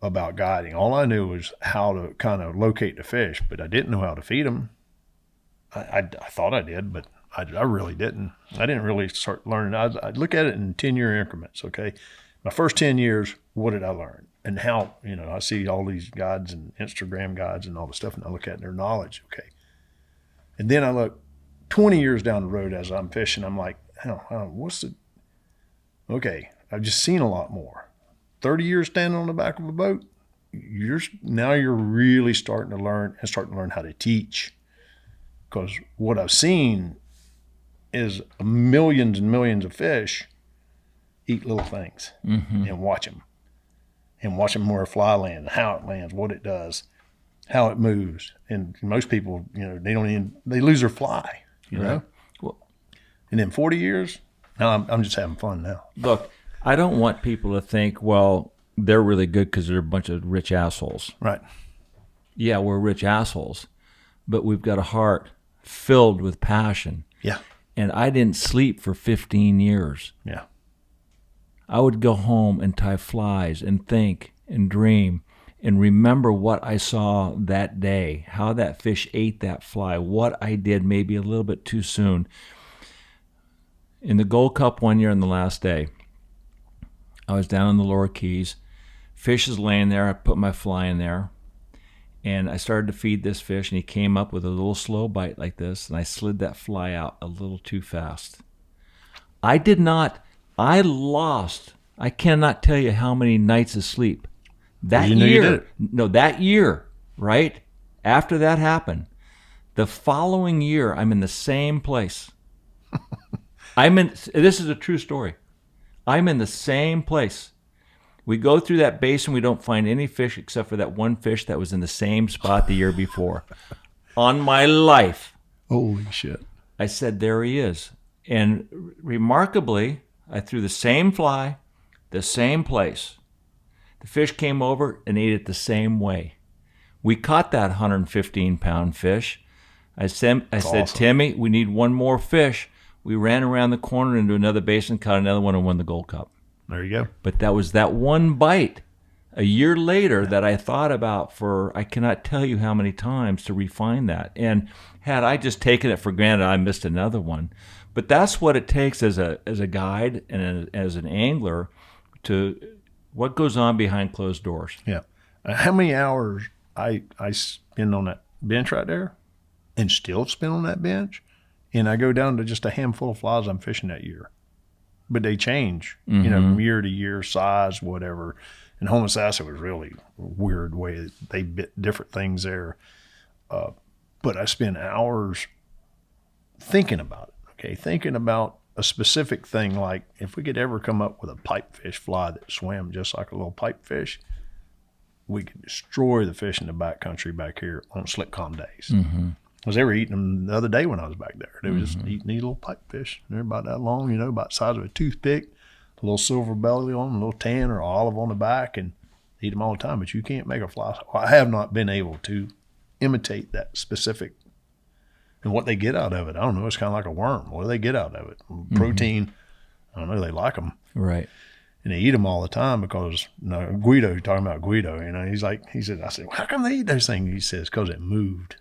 about guiding. All I knew was how to kind of locate the fish, but I didn't know how to feed them. I thought I did, but I really didn't. I didn't really start learning. I'd look at it in 10-year increments, okay? My first 10 years, what did I learn? And how, I see all these guides and Instagram guides and all the stuff, and I look at their knowledge, okay? And then I look 20 years down the road as I'm fishing, I'm like, okay, I've just seen a lot more. 30 years standing on the back of a boat, you're really starting to learn how to teach. Because what I've seen is millions and millions of fish eat little things and watch them. And watch them where a fly lands, how it lands, what it does, how it moves. And most people, they lose their fly, you know? Well, and in 40 years, now I'm just having fun now.
Look, I don't want people to think, well, they're really good because they're a bunch of rich assholes.
Right.
Yeah, we're rich assholes, but we've got a heart filled with passion.
Yeah.
And I didn't sleep for 15 years.
Yeah.
I would go home and tie flies and think and dream and remember what I saw that day, how that fish ate that fly, what I did maybe a little bit too soon. In the Gold Cup one year on the last day, I was down in the lower keys. Fish is laying there. I put my fly in there, and I started to feed this fish, and he came up with a little slow bite like this, and I slid that fly out a little too fast. I cannot tell you how many nights of sleep. That year, right? After that happened, the following year, I'm in the same place. This is a true story. I'm in the same place. We go through that basin, we don't find any fish except for that one fish that was in the same spot the year before. On my life.
Holy shit.
I said, there he is. And remarkably, I threw the same fly, the same place. The fish came over and ate it the same way. We caught that 115-pound fish. I said,
awesome.
Timmy, we need one more fish. We ran around the corner into another basin, caught another one, and won the Gold Cup.
There you go.
But that was that one bite a year later that I thought about for, I cannot tell you how many times, to refine that. And had I just taken it for granted, I missed another one. But that's what it takes as a guide and as an angler to what goes on behind closed doors.
Yeah. How many hours I spend on that bench right there and still spend on that bench, and I go down to just a handful of flies I'm fishing that year. But they change, from year to year, size, whatever. And Homosassa was really a weird way they bit different things there. But I spend hours thinking about it, okay? Thinking about a specific thing, like if we could ever come up with a pipefish fly that swam just like a little pipefish, we could destroy the fish in the backcountry back here on slick calm days. Because they were eating them the other day when I was back there. They were just eating these little pipefish. They're about that long, about the size of a toothpick, a little silver belly on them, a little tan or olive on the back, and eat them all the time. But you can't make a fly. Well, I have not been able to imitate that specific. And what they get out of it, I don't know. It's kind of like a worm. What do they get out of it? Protein. I don't know. They like them.
Right.
And they eat them all the time because, Guido, you're talking about Guido, he said, I said, well, how come they eat those things? He says, because it moved.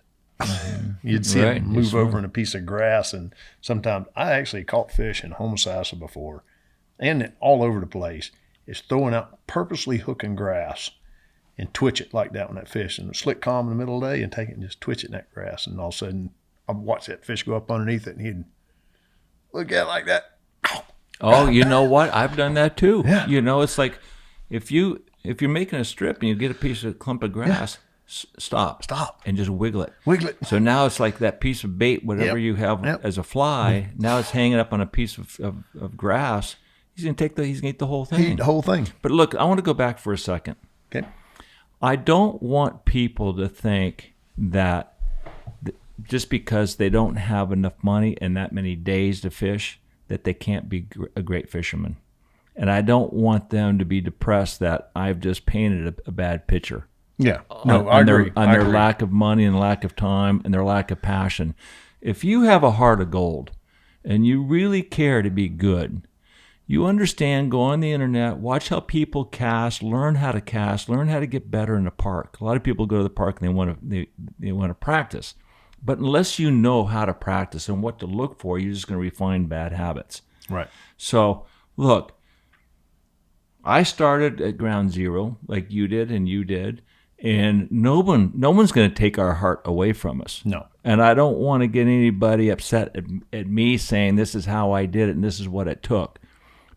You'd see it move over in a piece of grass. And sometimes I actually caught fish in Homosassa before, and all over the place. It's throwing out, purposely hooking grass and twitch it like that on that fish. And slick calm in the middle of the day and take it and just twitch it in that grass. And all of a sudden, I'd watch that fish go up underneath it, and he'd look at it like that.
Oh, you know what? I've done that too.
Yeah.
It's like if you're making a strip and you get a clump of grass, stop, and just wiggle it. So now it's like that piece of bait, whatever you have as a fly. Now it's hanging up on a piece of grass. He's gonna eat the whole thing.
Eat the whole thing.
But look, I want to go back for a second.
Okay.
I don't want people to think that just because they don't have enough money and that many days to fish, that they can't be a great fisherman. And I don't want them to be depressed that I've just painted a bad picture.
Yeah. No, I agree.
On their lack of money and lack of time and their lack of passion. If you have a heart of gold and you really care to be good, you understand, go on the internet, watch how people cast, learn how to get better in the park. A lot of people go to the park and they want to practice. But unless you know how to practice and what to look for, you're just going to refine bad habits.
Right.
So, look, I started at ground zero like you did and you did, and no one's going to take our heart away from us.
No.
And I don't want to get anybody upset at me saying this is how I did it and this is what it took,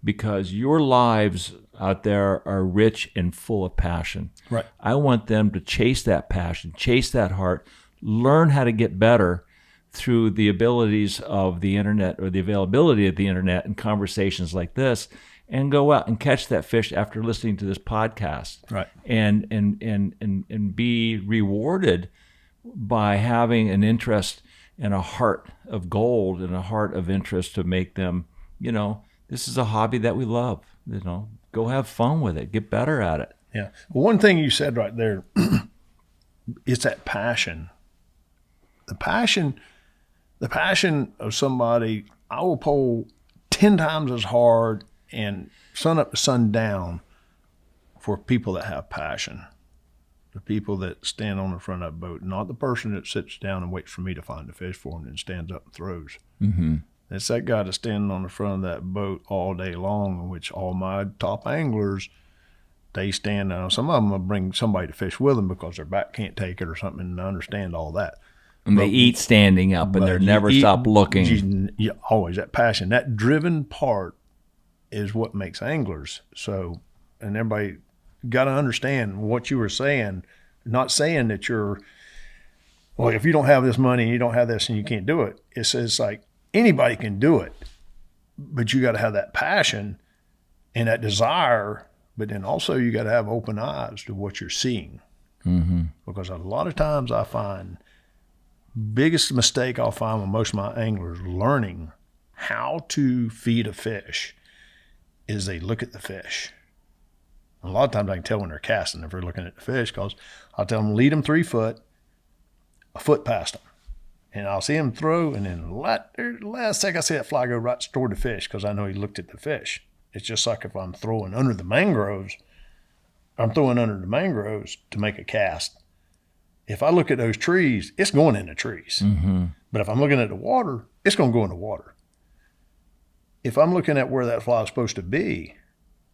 because your lives out there are rich and full of passion.
Right.
I want them to chase that passion, chase that heart, learn how to get better through the abilities of the internet or the availability of the internet and conversations like this, and go out and catch that fish after listening to this podcast.
Right.
And be rewarded by having an interest and a heart of gold and a heart of interest to make them, this is a hobby that we love. Go have fun with it. Get better at it.
Yeah. Well, one thing you said right there, it's that passion. The passion of somebody, I will pull 10 times as hard and sun up to sun down for people that have passion. the people that stand on the front of that boat, not the person that sits down and waits for me to find the fish for him and stands up and throws.
Mm-hmm.
It's that guy that's standing on the front of that boat all day long, in which all my top anglers, they stand down. Some of them will bring somebody to fish with them because their back can't take it or something, and I understand all that.
And they eat standing up, and they never stop looking.
Always that passion, that driven part is what makes anglers. So, and everybody got to understand what you were saying, not saying that you're, well, if you don't have this money, you don't have this and you can't do it. It's like anybody can do it, but you got to have that passion and that desire, but then also you got to have open eyes to what you're seeing.
Mm-hmm.
Because a lot of times I find biggest mistake I'll find with most of my anglers learning how to feed a fish is they look at the fish. A lot of times I can tell when they're casting if they're looking at the fish, because I'll tell them lead them 3 foot, a foot past them. And I'll see him throw, and then last second I see that fly go right toward the fish because I know he looked at the fish. It's just like if I'm throwing under the mangroves, to make a cast. If I look at those trees, it's going in the trees.
Mm-hmm.
But if I'm looking at the water, it's going to go in the water. If I'm looking at where that fly is supposed to be,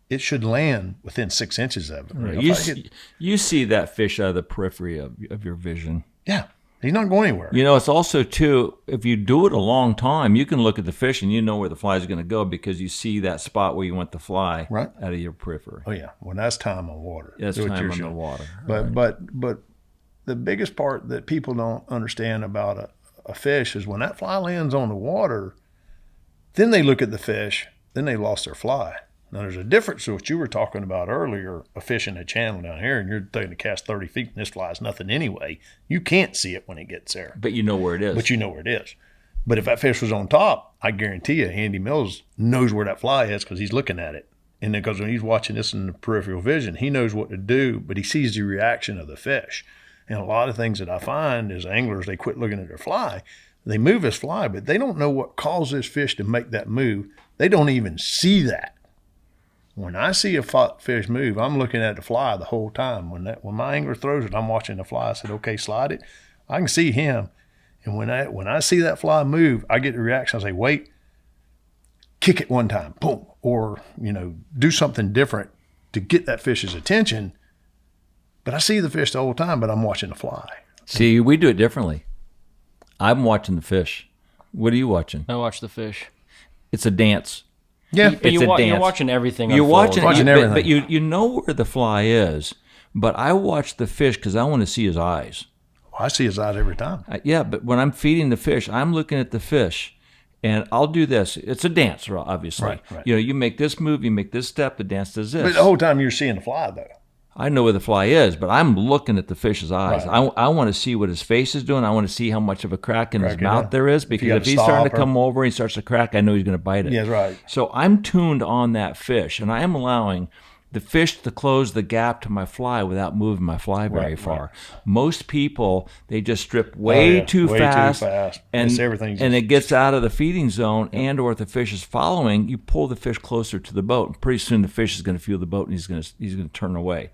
it should land within 6 inches of it.
Right. You see that fish out of the periphery of your vision.
Yeah. He's not going anywhere.
You know, it's also, too, if you do it a long time, you can look at the fish and you know where the fly is going to go because you see that spot where you want the fly out of your periphery.
Oh, yeah. Well, that's time on water.
That's time on the water.
But the biggest part that people don't understand about a fish is when that fly lands on the water, then they look at the fish, then they lost their fly. Now, there's a difference to what you were talking about earlier, a fish in a channel down here, and you're taking a cast 30 feet, and this fly is nothing anyway. You can't see it when it gets there.
But you know where it is.
But if that fish was on top, I guarantee you Andy Mills knows where that fly is because he's looking at it. And then because when he's watching this in the peripheral vision, he knows what to do, but he sees the reaction of the fish. And a lot of things that I find is anglers, they quit looking at their fly. They move this fly, but they don't know what caused this fish to make that move. They don't even see that. When I see a fish move, I'm looking at the fly the whole time. When my angler throws it, I'm watching the fly. I said, okay, slide it. I can see him. And when I see that fly move, I get the reaction. I say, wait, kick it one time, boom. Or, do something different to get that fish's attention. But I see the fish the whole time, but I'm watching the fly.
See, we do it differently. I'm watching the fish. What are you watching?
I watch the fish.
It's a dance.
Yeah, but you're watching everything.
You're
unfold.
watching everything. But you know where the fly is. But I watch the fish because I want to see his eyes.
Well, I see his eyes every time.
But when I'm feeding the fish, I'm looking at the fish. And I'll do this. It's a dance, obviously.
Right.
You make this move, you make this step, the dance does this.
But the whole time you're seeing the fly, though.
I know where the fly is, but I'm looking at the fish's eyes.
Right.
I want to see what his face is doing. I want to see how much of a crack in his mouth there is, because if he's starting to come over and he starts to crack, I know he's going to bite it.
Yeah, right.
So I'm tuned on that fish, and I am allowing the fish to close the gap to my fly without moving my fly very far. Right. Most people, they just strip way too fast, and it gets out of the feeding zone, and or if the fish is following, you pull the fish closer to the boat, and pretty soon the fish is going to feel the boat and he's going to turn away.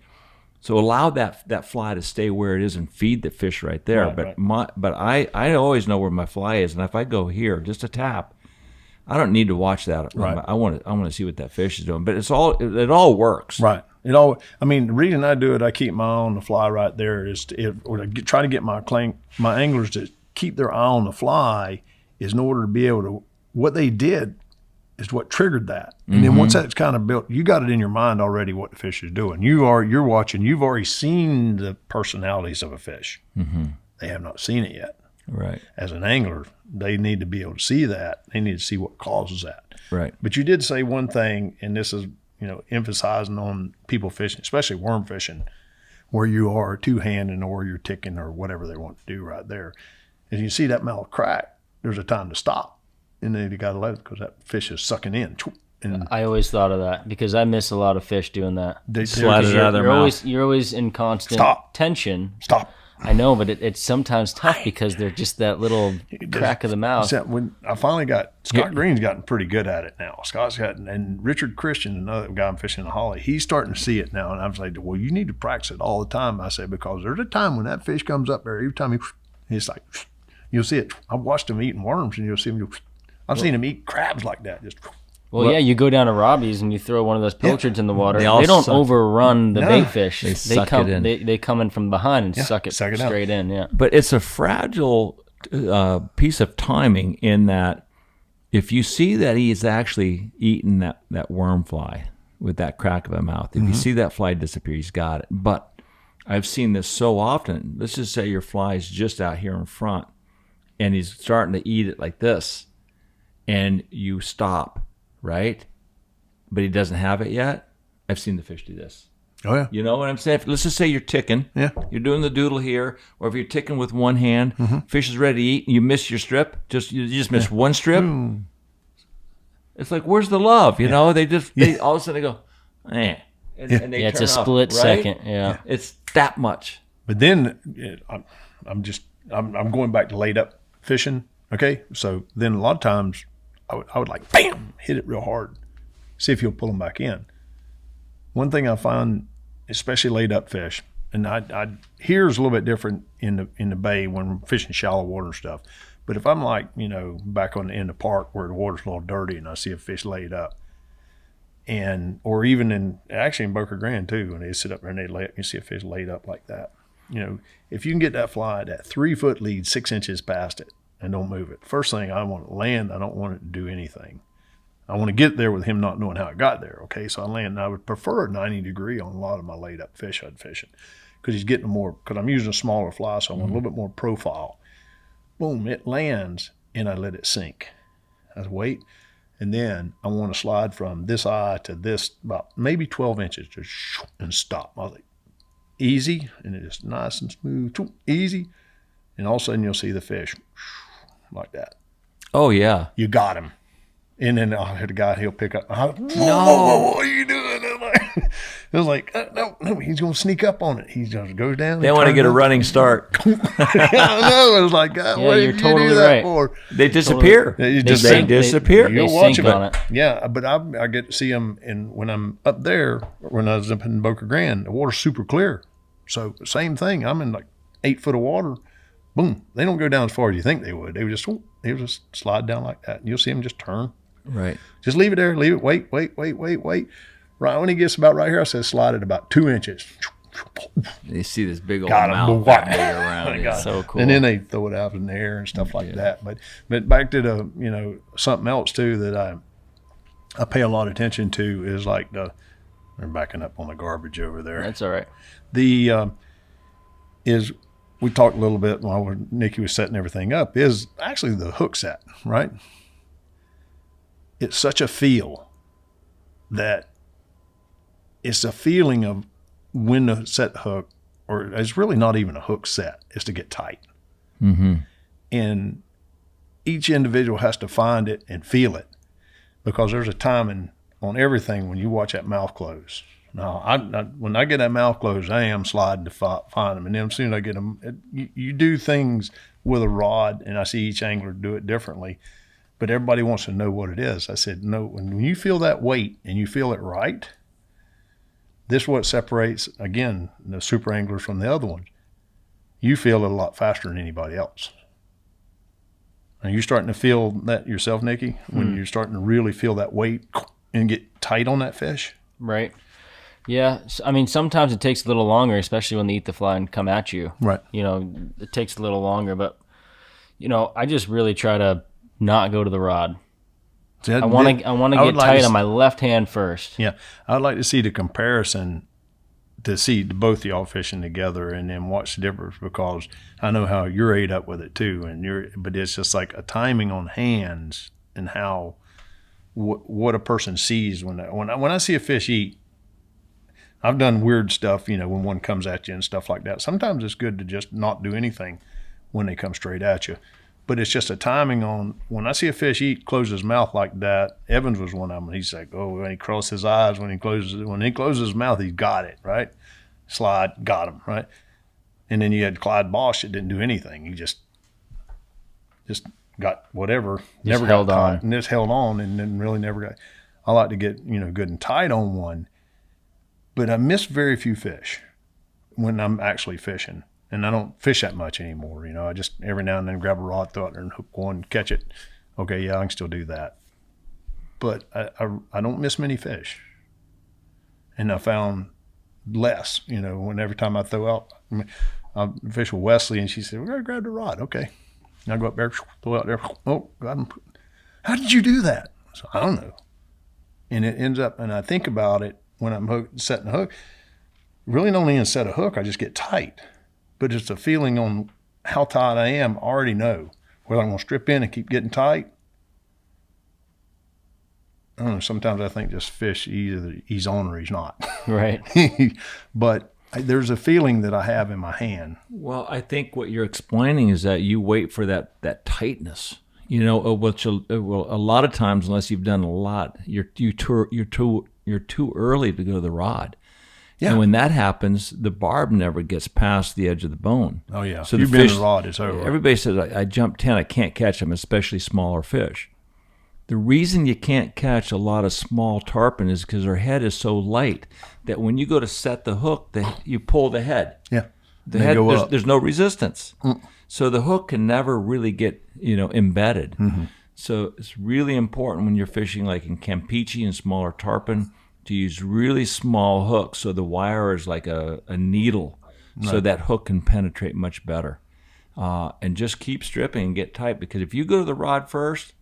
So allow that fly to stay where it is and feed the fish right there. But I always know where my fly is, and if I go here, just a tap, I don't need to watch that.
Right.
I want to see what that fish is doing. But it all works.
Right. The reason I do it, I keep my eye on the fly right there try to get my anglers to keep their eye on the fly is in order to be able to, what they did is what triggered that. And then once that's kind of built, you got it in your mind already what the fish is doing. You're watching, you've already seen the personalities of a fish. Mm-hmm. They have not seen it yet.
Right.
As an angler, they need to be able to see that. They need to see what causes that.
Right.
But you did say one thing, and this is, emphasizing on people fishing, especially worm fishing, where you are two-handing or you're ticking or whatever they want to do right there. And you see that mouth crack, there's a time to stop. And then you got to let it because that fish is sucking in. And
I always thought of that because I miss a lot of fish doing that.
They slide it out of their mouth.
You're always in constant tension.
Stop.
I know, but it's sometimes tough because they're just that little crack of the mouth.
When I finally got Scott Green's gotten pretty good at it now. Scott's gotten, and Richard Christian, another guy I'm fishing the Holly, he's starting to see it now. And I was like, well, you need to practice it all the time. I said, because there's a time when that fish comes up there, every time he's like, you'll see it. I've watched him eating worms, and you'll see him. I've seen him eat crabs like that. Just.
Well, yeah, you go down to Robbie's and you throw one of those pilchards in the water. They don't overrun the bait fish.
They suck it in.
They come in from behind and suck it straight in. Yeah,
but it's a fragile piece of timing in that if you see that he is actually eating that worm fly with that crack of a mouth, if you see that fly disappear, he's got it. But I've seen this so often. Let's just say your fly is just out here in front, and he's starting to eat it like this, and you stop. Right? But he doesn't have it yet. I've seen the fish do this.
Oh, yeah.
You know what I'm saying? Let's just say you're ticking.
Yeah.
You're doing the doodle here, or if you're ticking with one hand, fish is ready to eat, and you miss your strip. You just miss one strip. It's like, where's the love? You know, they all of a sudden they go, eh. And they
it's
turn
a split
up, right?
second. Yeah.
It's that much.
But then I'm going back to laid up fishing. Okay. So then a lot of times I would like, bam, hit it real hard. See if you'll pull them back in. One thing I find, especially laid up fish, and here's a little bit different in the bay when we're fishing shallow water and stuff. But if I'm like, back on the end of the park where the water's a little dirty and I see a fish laid up, or even in Boca Grande too, when they sit up there and they lay up, you see a fish laid up like that. If you can get that fly at that 3 foot lead, 6 inches past it, and don't move it. First thing, I want to land. I don't want it to do anything. I want to get there with him not knowing how it got there. Okay, so I land. And I would prefer a 90 degree on a lot of my laid up fish I'd fishing because he's getting more. Because I'm using a smaller fly, so I want a little bit more profile. Boom! It lands, and I let it sink. I wait, and then I want to slide from this eye to this about maybe 12 inches, just and stop. I was like, easy, and it's nice and smooth, easy, and all of a sudden you'll see the fish. Like that.
Oh, yeah.
You got him. And then I'll hit a guy, he'll pick up. No. What are you doing? It was like, no, he's going to sneak up on it. He just goes down.
They want to get a running start.
I know. It was like, God, what
you're
did
totally
you do that
right.
for?
They disappear.
They
disappear.
You'll
They
watch
sink
them.
on it.
Yeah, but I get to see them, and when I'm up there, when I was up in Boca Grande, the water's super clear. So same thing. I'm in like 8 foot of water. Boom. They don't go down as far as you think they would. They would just slide down like that. And you'll see them just turn.
Right.
Just leave it there. Leave it. Wait. Right when he gets about right here, I said slide it about 2 inches.
You see this big old
Got him.
mouth around it.
So cool.
And then they throw it out in the air and stuff like that. But back to something else too that I pay a lot of attention to is like they're backing up on the garbage over there.
That's all right.
We talked a little bit while Nikki was setting everything up, is actually the hook set, right? It's such a feel that it's a feeling of when to set the hook, or it's really not even a hook set, it's to get tight.
Mm-hmm.
And each individual has to find it and feel it because there's a timing on everything when you watch that mouth close. Now, when I get that mouth closed, I am sliding to find them. And then as soon as I get them, you do things with a rod, and I see each angler do it differently. But everybody wants to know what it is. I said, no, when you feel that weight and you feel it right, this is what separates, again, the super anglers from the other ones. You feel it a lot faster than anybody else. Are you starting to feel that yourself, Nikki, when you're starting to really feel that weight and get tight on that fish?
Right. Yeah, I mean, sometimes it takes a little longer, especially when they eat the fly and come at you.
Right.
It takes a little longer, but, I just really try to not go to the rod.
See,
I want to get tight on my left hand first.
Yeah, I'd like to see the comparison to see both of y'all fishing together and then watch the difference because I know how you're ate up with it too, but it's just like a timing on hands and how what a person sees when I see a fish eat. I've done weird stuff, when one comes at you and stuff like that. Sometimes it's good to just not do anything when they come straight at you. But it's just a timing on when I see a fish eat, close his mouth like that. Evans was one of them. He's like, when he crosses his eyes, when he closes his mouth, he's got it, right? Slide, got him, right? And then you had Clyde Bosch that didn't do anything. He just got whatever, never
held
got tight,
on.
and just held on, and then really never got. I like to get good and tight on one, but I miss very few fish when I'm actually fishing, and I don't fish that much anymore. I just every now and then grab a rod, throw it there, and hook one, catch it. Okay, yeah, I can still do that, but I don't miss many fish, and I found less. When every time I throw out, I fish with Wesley, and she said, "We're gonna grab the rod." Okay, and I go up there, throw out there. Oh, God, how did you do that? So I don't know. And it ends up, and I think about it when I'm setting a hook. Really, don't even set a hook. I just get tight, but it's a feeling on how tight I am. I already know whether I'm gonna strip in and keep getting tight. I don't know. Sometimes I think this fish either he's on or he's not.
Right.
But there's a feeling that I have in my hand.
Well, I think what you're explaining is that you wait for that tightness. Which a lot of times, unless you've done a lot, you're too early to go to the rod. Yeah. And when that happens, the barb never gets past the edge of the bone.
Oh yeah.
So
you've been the rod, it's over.
Everybody says I jump 10, I can't catch them, especially smaller fish. The reason you can't catch a lot of small tarpon is because their head is so light that when you go to set the hook, you pull the head.
Yeah.
The head, there's no resistance. So the hook can never really get, embedded. Mm-hmm. So it's really important when you're fishing like in Campeche and smaller tarpon to use really small hooks so the wire is like a needle, right, so that hook can penetrate much better. And just keep stripping and get tight, because if you go to the rod first,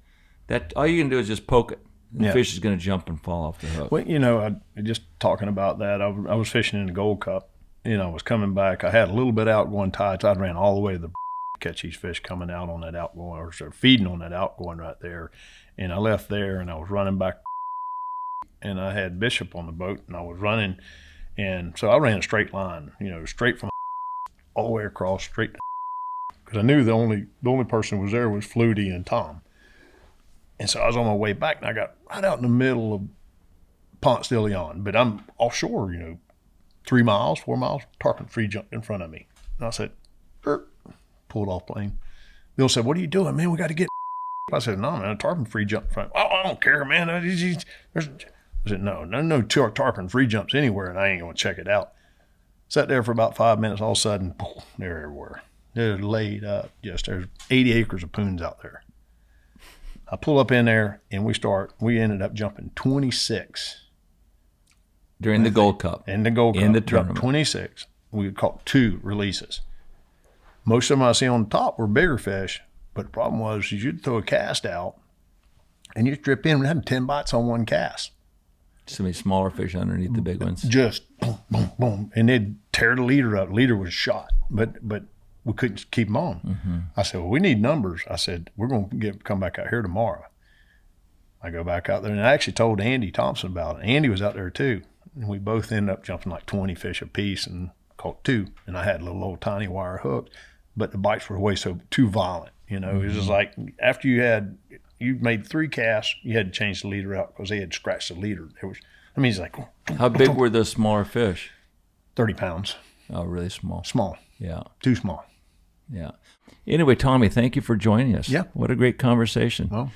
that all you can do is just poke it. The fish is going to jump and fall off the hook.
Well, just talking about that, I was fishing in the Gold Cup. I was coming back. I had a little bit outgoing tides. I ran all the way to the catch these fish coming out on that outgoing, or feeding on that outgoing right there. And I left there, and I was running back, and I had Bishop on the boat, and I was running. And so I ran a straight line, straight from all the way across, straight, because I knew the only person who was there was Flutie and Tom. And so I was on my way back, and I got right out in the middle of Ponce de Leon, but I'm offshore, 3 miles, 4 miles, tarpon free jumped in front of me. And I said, pulled off plane. Bill said, "What are you doing, man? We got to get." I said, "No, man, a tarpon free jump in front." "Oh, I don't care, man. I said, no tarpon free jumps anywhere, and I ain't going to check it out. Sat there for about 5 minutes. All of a sudden, boom, they're everywhere. They're laid up. There's 80 acres of poons out there. I pull up in there, and we ended up jumping 26.
During the Gold Cup.
In the Gold Cup.
In the tournament.
26. We caught 2 releases. Most of them I see on the top were bigger fish, but the problem was you'd throw a cast out, and you strip in and had 10 bites on one cast.
So many smaller fish underneath the big ones.
Just boom, boom, boom. And they'd tear the leader up. Leader was shot, but we couldn't keep them on. Mm-hmm. I said, "Well, we need numbers." I said, "We're going to come back out here tomorrow." I go back out there, and I actually told Andy Thompson about it. Andy was out there too. And we both ended up jumping like 20 fish a piece and caught 2. And I had a little old tiny wire hook, but the bites were too violent. It was just like after you made 3 casts, you had to change the leader out because they had scratched the leader. It's like.
How big were those smaller fish?
30 pounds.
Oh, really small.
Small.
Yeah.
Too small.
Yeah. Anyway, Tommy, thank you for joining us.
Yeah.
What a great conversation. Well,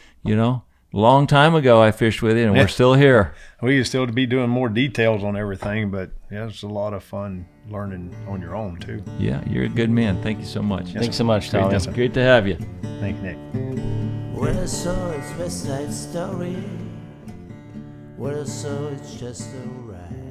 long time ago I fished with you, and we're still here.
We used still to be doing more details on everything, but it's a lot of fun learning on your own too.
Yeah, you're a good man. Thank you so much.
Thanks so much, Tommy.
It's great to have you.
Thank you, Nick.
What I saw is West Side Story. What I saw is just alright.